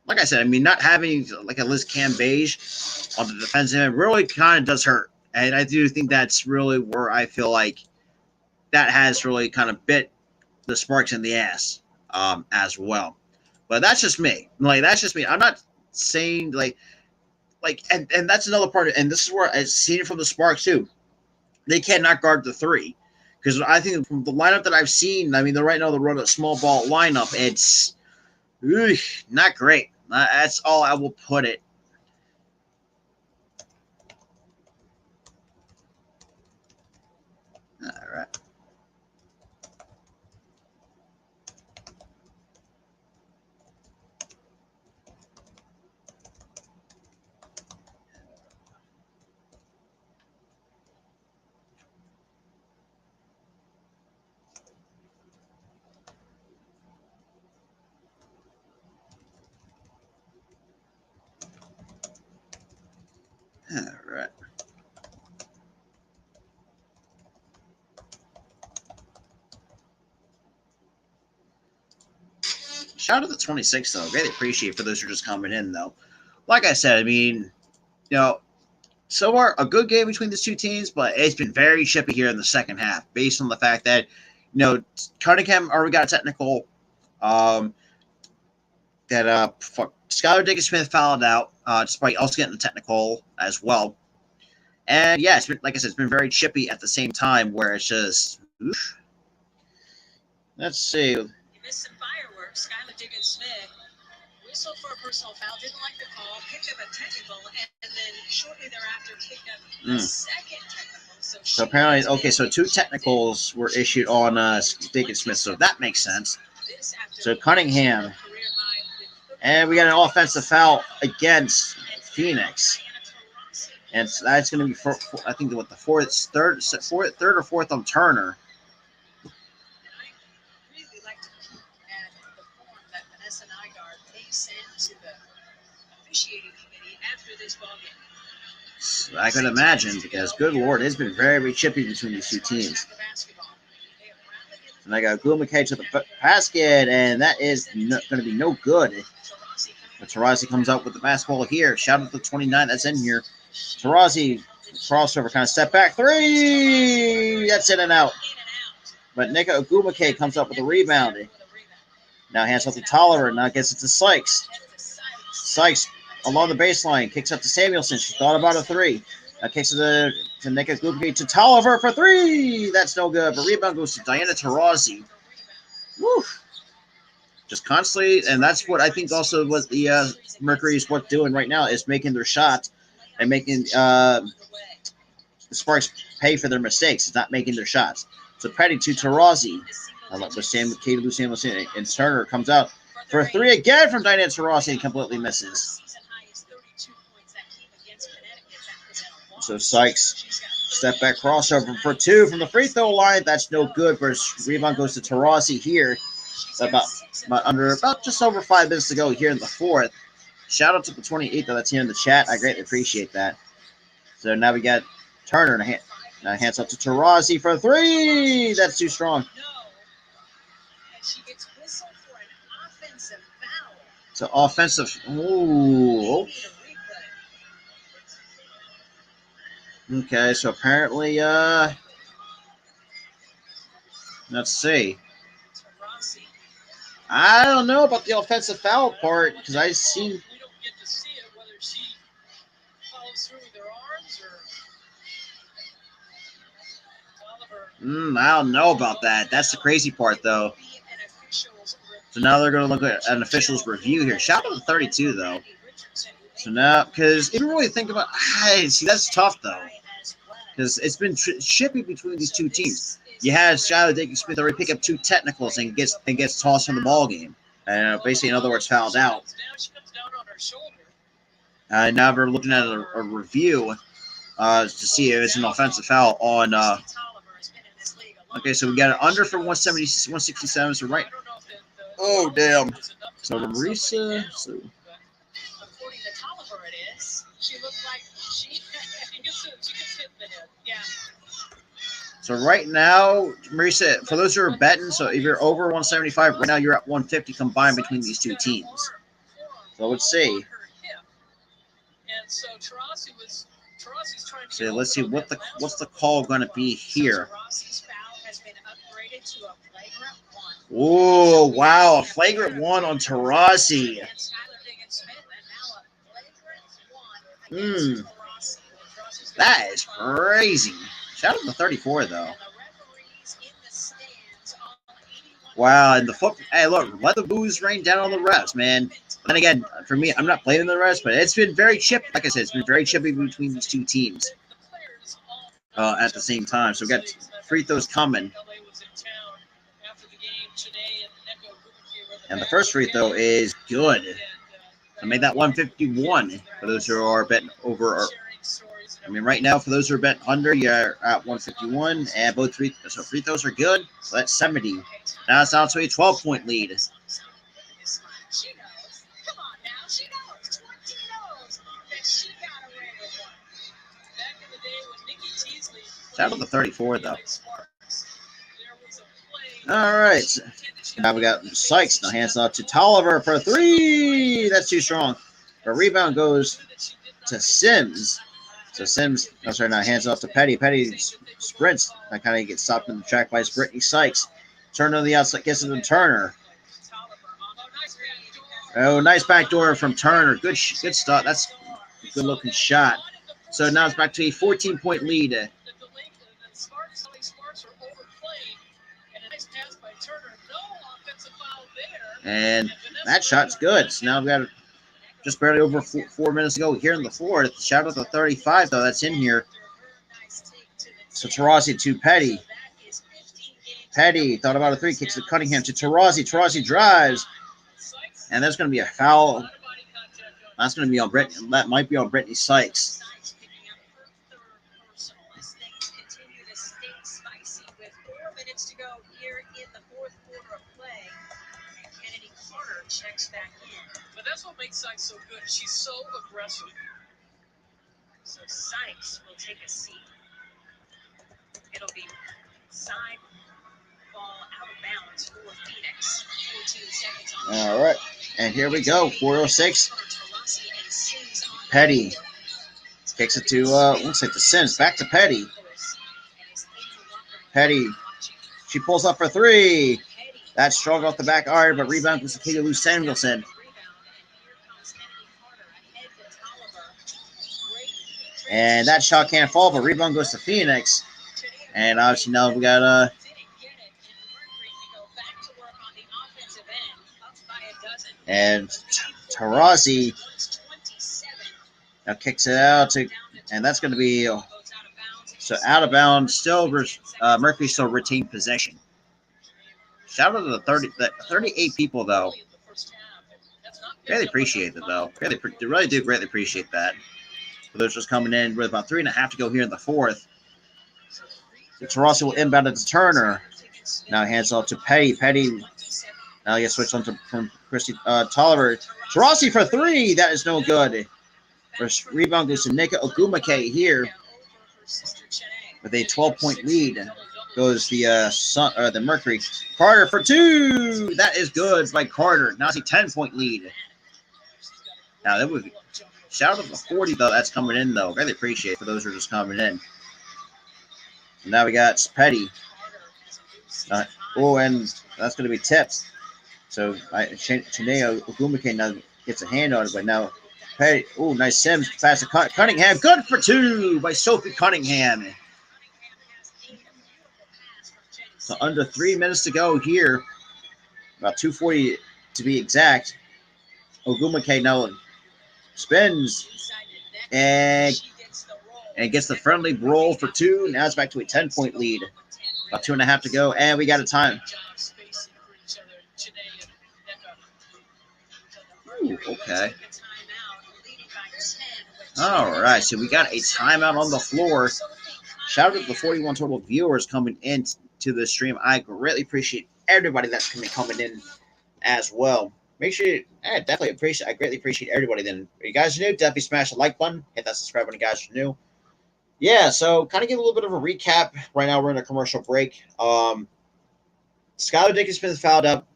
Like I said, not having like a Liz Cambage on the defensive end really kind of does hurt. And I do think that's really where I feel like that has really kind of bit the Sparks in the ass as well. But that's just me. That's just me. I'm not saying and that's another part of, and this is where I've seen it from the Sparks too. They cannot guard the three. Because I think from the lineup that I've seen, they're right now they're running a small ball lineup. It's not great. That's all I will put it. All right. All right. Shout out to the 26 though. Greatly appreciate for those who are just coming in though. Like I said, so far a good game between these two teams, but it's been very chippy here in the second half, based on the fact that Cunningham already got a technical. Skylar Diggins Smith fouled out, despite also getting the technical as well. And yeah, it's been, like I said, it's been very chippy at the same time, where it's just. Oof. Let's see. You missed some fireworks. Skylar Diggins Smith whistled for a personal foul, didn't like the call, picked up a technical, and then shortly thereafter picked up a second technical. So apparently, so 2 technicals were issued on Diggins Smith, so that makes sense. So Cunningham, and we got an offensive foul against Phoenix, and that's going to be I think third or fourth on Turner. I could imagine, because good lord, it's been very, very chippy between these two teams. And I got Gumake to the basket, and that is going to be no good. But Tarazi comes out with the basketball here. Shout out to the 29 that's in here. Tarazi, crossover, kind of step back. 3! That's in and out. But Nika Ogumake comes up with a rebound. Now hands off to Tolliver. Now gets it to Sykes. Sykes along the baseline. Kicks up to Samuelson. She thought about a 3. Now kicks it to Nika Ogumake to Tolliver for 3. That's no good. But rebound goes to Diana Taurasi. Woo. just constantly, and that's what I think also what the Mercury is what doing right now is making their shots and making the Sparks pay for their mistakes. It's not making their shots. So Petty to Taurasi. I love the same Katie Lucian and Turner comes out for a three again from Diana Taurasi and completely misses. So Sykes step back crossover for two from the free throw line. That's no good. First rebound goes to Taurasi here. About just over 5 minutes to go here in the fourth. Shout out to the 28th that's here in the chat. I greatly appreciate that. So now we got Turner now hands up to Taurasi for a three. That's too strong. So offensive. Ooh. Okay, so apparently, let's see. I don't know about the offensive foul part because I seen. We don't get to see it whether she follows through with her arms or I don't know about that. That's the crazy part, though. So now they're going to look at an official's review here. Shout out to 32, though. So now, because if you really think about, see, that's tough though, because it's been shipping between these two teams. You had Skylar Dickens-Smith already pick up two technicals and gets tossed from the ball game, basically, in other words, fouled out. Now we're looking at a review to see if it's an offensive foul on. Okay, so we got it under for 170, 167. So right. Oh damn. So Marisa. So. According to Tolliver, it is. She looked like she gets hit in the head. Yeah. So right now, Marisa, for those who are betting, so if you're over 175, right now you're at 150 combined between these two teams. So let's see. So let's see what's the call going to be here. Oh wow, a flagrant one on Taurasi. That is crazy. Shout out to 34 though. Wow, and the foot. Hey, look, let the booze rain down on the refs, man. Then again, for me, I'm not blaming the refs, but it's been very chippy. Like I said, it's been very chippy between these two teams at the same time. So we got free throws coming. And the first free throw is good. I made that 151 for those who are betting over. I mean, right now, for those who are betting under, you're at 151, and both free throws are good. So that's 70. Now it's down to a 12-point lead. Shout out to 34, though. All right. Now we got Sykes. Now hands off to Tolliver for a three. That's too strong. The rebound goes to Sims. So Sims, now hands off to Petty. Petty sprints. That kind of gets stopped in the track by Brittany Sykes. Turner on the outside, gets it to Turner. Oh, nice backdoor from Turner. Good start. That's a good-looking shot. So now it's back to a 14-point lead. And that shot's good. So now we've got just barely over 4 minutes to go here in the fourth. Shout out to 35, though. That's in here. So Taurasi to Petty. Petty thought about a three. Kicks to Cunningham to Taurasi. Taurasi drives. And there's going to be a foul. That's going to be on Brittany. That might be on Brittany Sykes. Checks back in. But that's what makes Sykes so good. She's so aggressive. So Sykes will take a seat. It'll be side ball out of bounds for Phoenix. 14 seconds on the All right. And here we go. 406. Petty kicks it to, looks like the Sims. Back to Petty. Petty. She pulls up for three. That's strong off the back iron, but rebound goes to Katie Lou Samuelson. And that shot can't fall, but rebound goes to Phoenix. And obviously now we got And Tarazi now kicks it out and that's going to be so out of bounds. Still, Mercury still retained possession. Shout out to the 38 people though. Really appreciate it though. Really do greatly appreciate that. For those just coming in with about 3.5 to go here in the fourth. Tarasi will inbound it to Turner. Now hands off to Petty. Petty now he gets switched on to from Christy Tolliver. Tarasi for three. That is no good. First rebound goes to Nika Ogumake here with a 12-point lead. Goes the Mercury. Carter for two. That is good by Carter. Now it's a 10-point lead. Now that would shout out to the 40 though. That's coming in though. Really appreciate it for those who are just coming in. Now we got Petty. And that's going to be tipped. So Chineo Ogumake now gets a hand on it, but now Petty. Oh, nice Sims pass to Cunningham. Good for two by Sophie Cunningham. So under 3 minutes to go here, about 2:40 to be exact. Ogumake now spins and gets the friendly roll for two. Now it's back to a 10-point lead. About 2.5 to go, and we got a time. Ooh, okay. All right, so we got a timeout on the floor. Shout out to the 41 total viewers coming into the stream. I greatly appreciate everybody that's coming in as well. Make sure I greatly appreciate everybody. Then, if you guys are new, definitely smash the like button, hit that subscribe button. You guys are new. Yeah, so kind of give a little bit of a recap. Right now, we're in a commercial break. Skylar Dickens been fouled up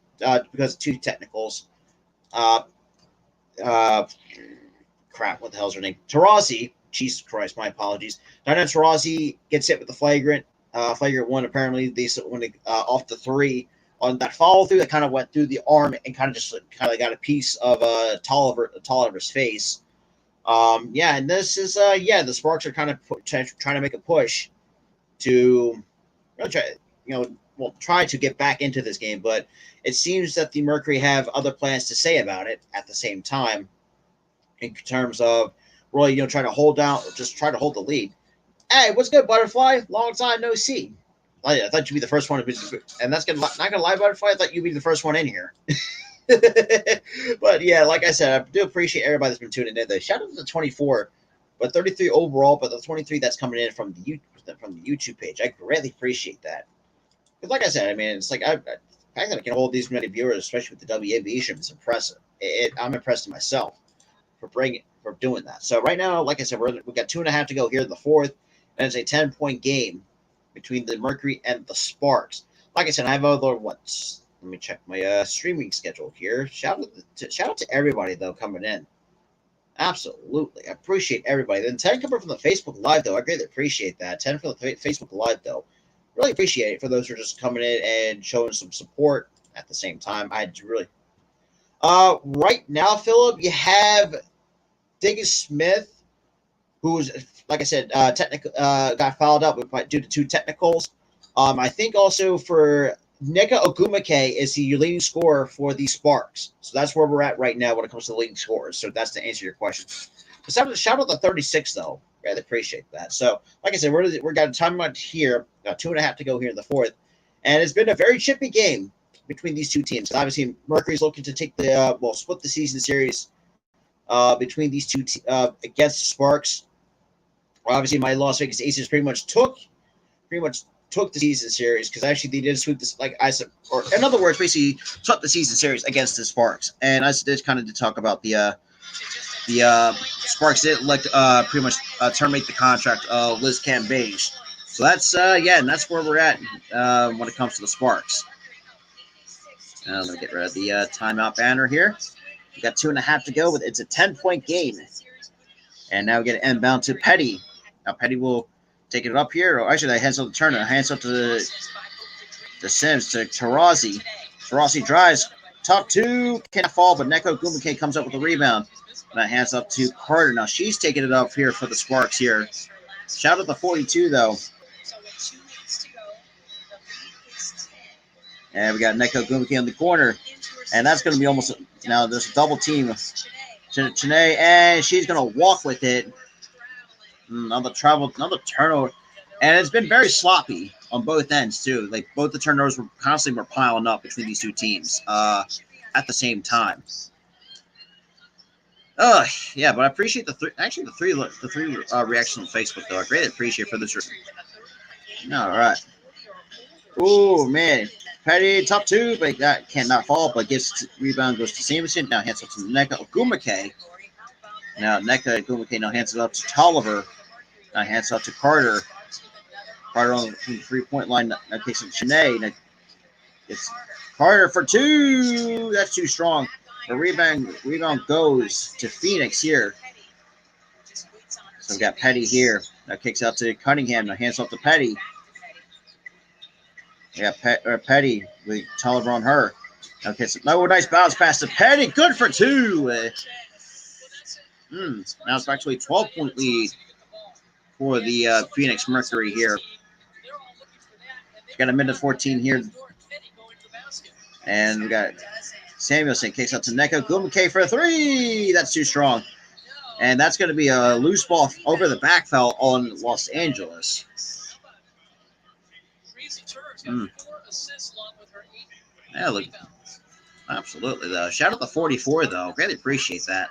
because of two technicals. Crap, what the hell's her name? Tarazi. Jesus Christ, my apologies. Diana Tarazi gets hit with the flagrant one. Apparently, they went off the three on that follow through that kind of went through the arm and kind of got a piece of Tolliver's face. And this is the Sparks are kind of trying to make a push to really try to get back into this game, but it seems that the Mercury have other plans to say about it at the same time, in terms of really try to hold the lead. Hey, what's good, Butterfly? Long time no see. I thought you'd be the first one to be, and not gonna lie, Butterfly. I thought you'd be the first one in here. But yeah, like I said, I do appreciate everybody that's been tuning in. Shout out to the 24, but 33 overall, but the 23 that's coming in from the YouTube page. I greatly appreciate that. Because like I said, I mean, it's like the fact that I can hold these many viewers, especially with the WABE stream, is impressive. I'm impressed with myself for doing that. So right now, like I said, we got 2.5 to go here in the fourth, and it's a 10-point game between the Mercury and the Sparks. Like I said, I have other ones. Let me check my streaming schedule here. Shout out to everybody though coming in. Absolutely, I appreciate everybody. Then 10 coming from the Facebook Live though, I greatly appreciate that. 10 from the Facebook Live though, really appreciate it for those who are just coming in and showing some support at the same time. I really. Right now, Philip, you have Diggy Smith, who's like I said, got fouled up due to two technicals. I think also for Nika Ogumake is the leading scorer for the Sparks. So that's where we're at right now when it comes to the leading scorers. So that's to answer your question. Shout out to 36 though. Really appreciate that. So like I said, we're got a timeout here. Got 2.5 to go here in the fourth, and it's been a very chippy game between these two teams. Obviously, Mercury's looking to take split the season series between these two against the Sparks. Obviously, my Las Vegas Aces pretty much took the season series because actually they did sweep this, like I said, or in other words, basically swept the season series against the Sparks. And I did kind of talk about the Sparks did pretty much terminate the contract of Liz Cambage. So that's and that's where we're at when it comes to the Sparks. Let me get rid of the timeout banner here. We got 2.5 to go. It's a 10-point game, and now we get an inbound to Petty. Now Petty will take it up here. Or actually, I hands up to Turner. Hands up to the Sims to Tarazi. Tarazi drives. Top two. Can't fall, but Neko Gumake comes up with a rebound. And that hands up to Carter. Now she's taking it up here for the Sparks here. Shout out to 42, though. And we got Neko Gumake in the corner. And that's going to be almost now. There's a double team. Chene, and she's going to walk with it. Another turnover, and it's been very sloppy on both ends too. Like both the turnovers were constantly piling up between these two teams at the same time. Yeah, but I appreciate the three reactions on Facebook though. I greatly appreciate for this. All right. Oh man, Petty top two, but that cannot fall. But gets rebound goes to Samuelson. Now hands up to Neka Ogumake. Now Neka Ogumake now hands it up to Tolliver. Now hands up to Carter. Carter on the 3-point line. Now takes it to Shanae. Now it's Carter for two. That's too strong. The rebound goes to Phoenix here. So we got Petty here. Now kicks out to Cunningham. Now hands off to Petty. We got Petty with Tolliver on her. Now gets nice bounce pass to Petty. Good for two. Now it's actually a 12-point lead for the Phoenix Mercury here. Got a minute 14 here. And we got Samuelson kicks out to Neko Gumake for a three. That's too strong. And that's going to be a loose ball over the back foul on Los Angeles. Yeah, look. Absolutely, though. Shout out to 44, though. Really appreciate that.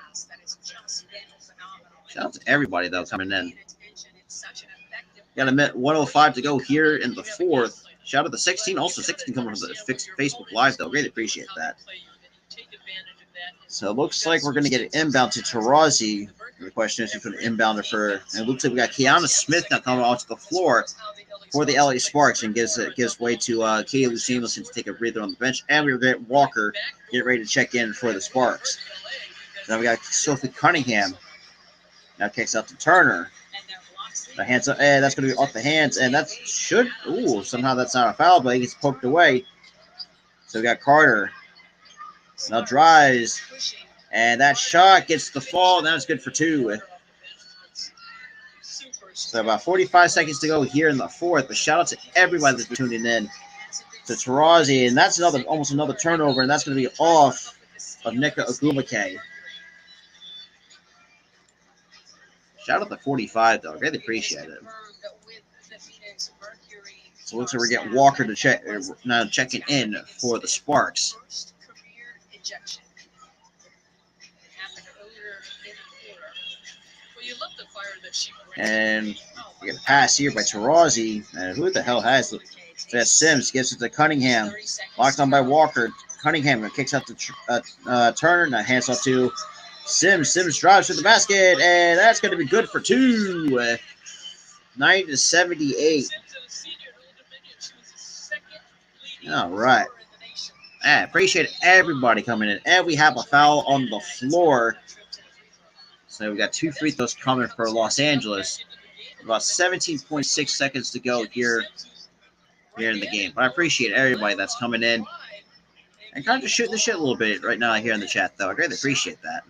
Shout out to everybody, though, coming in. Got a minute 105 to go here in the fourth. Shout out to 16. Also, 16 coming from the Facebook Live, though. Really appreciate that. So it looks like we're going to get an inbound to Tarazi. The question is who's going to inbound her for. And it looks like we got Kiana Smith now coming onto the floor for the LA Sparks and gives way to Kaylee Samuelson to take a breather on the bench. And we get Walker get ready to check in for the Sparks. Now we got Sophie Cunningham. Now kicks out to Turner. The hands up, and that's going to be off the hands, and that should. Ooh, somehow that's not a foul, but he gets poked away. So we got Carter. Now drives, and that shot gets the fall. Now it's good for two. So about 45 seconds to go here in the fourth. But shout out to everybody that's been tuning in to Tarazi, and that's almost another turnover, and that's going to be off of Nika Ogumake. Shout out to 45 though, I really appreciate it. So it looks like we're getting Walker to checking in for the Sparks. And we get a pass here by Tarazi. And who the hell has it? That's Sims. Gives it to Cunningham. Locked on by Walker. Cunningham kicks out to Turner. Now hands off to Sims. Sims drives to the basket. And that's going to be good for two. 90-78. All right. I appreciate everybody coming in. And we have a foul on the floor. So we got 2 free throws coming for Los Angeles. About 17.6 seconds to go here in the game. But I appreciate everybody that's coming in. And kind of just shooting the shit a little bit right now here in the chat, though. I greatly appreciate that.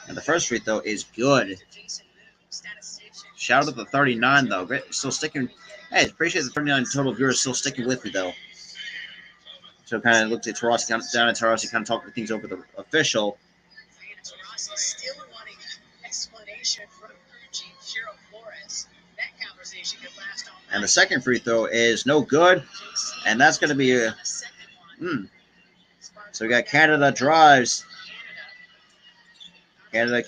And the first free throw is good. Shout out to the 39, though. Still sticking. Hey, appreciate the 39 total viewers still sticking with me, though. So kind of looked at Tarasi, down at Tarasi, kind of talking things over the official. Still wanting explanation from Cheryl Flores. That conversation could last all night. And the second free throw is no good, and that's going to be a. So we got Canada drives. Canada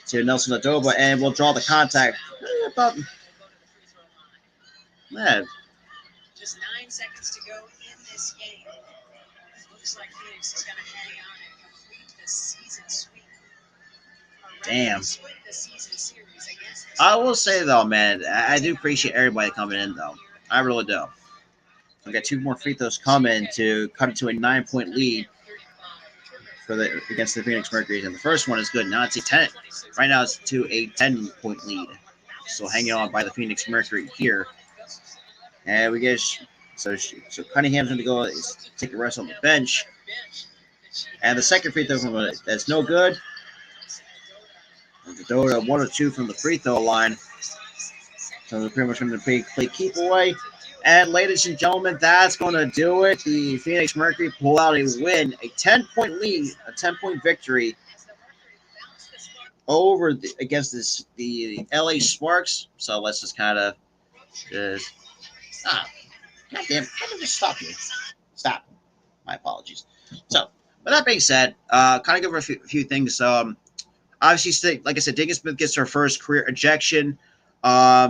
to Nelson Adoba, and we'll draw the contact. Just 9 seconds to go in this game. Looks like Phoenix is going to hang on and complete the season sweep. Damn. I will say, though, man, I do appreciate everybody coming in, though. I really do. We got 2 more free throws coming to cut it to a 9-point lead against the Phoenix Mercury. And the first one is good. Now it's a 10. Right now it's to a 10-point lead. So hanging on by the Phoenix Mercury here. And we get so Cunningham's going to go take a rest on the bench. And the second free throw that's no good. Dota 1 or 2 from the free throw line. So they're pretty much going to play keep away. And ladies and gentlemen, that's going to do it. The Phoenix Mercury pull out a win, a 10-point lead, a 10-point victory over against the LA Sparks. So let's just kind of just God damn, how did just stop you? Stop. My apologies. So with that being said, kind of go over a few things. Obviously, like I said, Diggins Smith gets her first career ejection,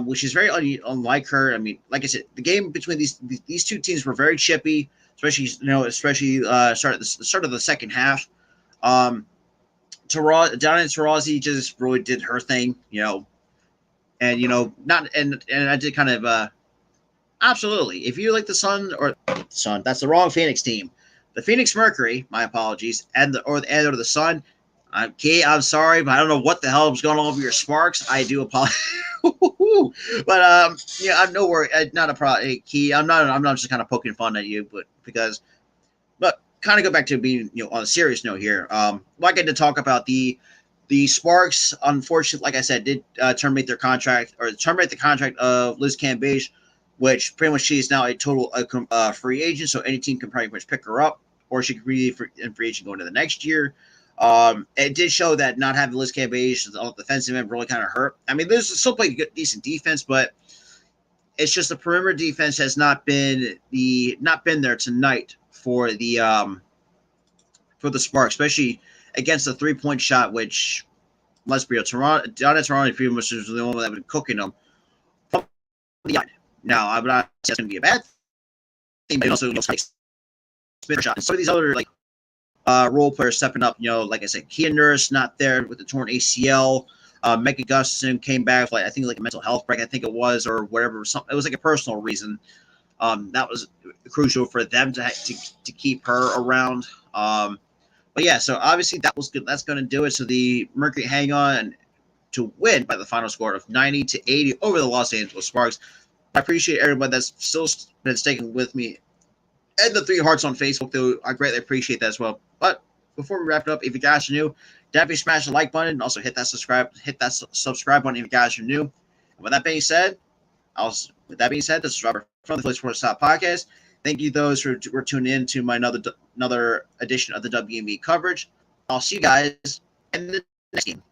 which is very unlike her. I mean, like I said, the game between these two teams were very chippy, especially start at the start of the second half. Taurasi just really did her thing, and not and I did kind of absolutely. If you like the Sun or the Sun, that's the wrong Phoenix team. The Phoenix Mercury, my apologies, and or the Sun. I'm sorry, but I don't know what the hell was going on with your Sparks. I do apologize. But I'm no worry. Not a problem. Hey, Key, I'm not just kind of poking fun at you, but kind of go back to being on a serious note here. Like I did talk about the Sparks, unfortunately, like I said, did terminate the contract of Liz Cambage, which pretty much she is now a total free agent. So any team can pretty much pick her up, or she could be in free agent going to the next year. It did show that not having Liz Cambage on the defensive end really kind of hurt. I mean, there's still playing good, decent defense, but it's just the perimeter defense has not been there tonight for the Sparks, especially against the 3-point shot, which let's be real, Toronto pretty much was the one that had been cooking them from the line. Now, I'm not saying it's going to be a bad thing, but it also takes spin shot. And some of these other role players stepping up, like I said, Kia Nurse not there with the torn ACL. Megan Gustafson came back I think a mental health break, I think it was, or whatever. It was like a personal reason. That was crucial for them to keep her around. But yeah, so obviously that was good. That's going to do it. So the Mercury hang on to win by the final score of 90-80 over the Los Angeles Sparks. I appreciate everybody that's still been sticking with me. And the 3 hearts on Facebook, though, I greatly appreciate that as well. But before we wrap it up, if you guys are new, definitely smash the like button and also hit that subscribe button if you guys are new. And with that being said, this is Robert from the Philly Sports Top Podcast. Thank you those who were tuning in to my another edition of the WME coverage. I'll see you guys in the next game.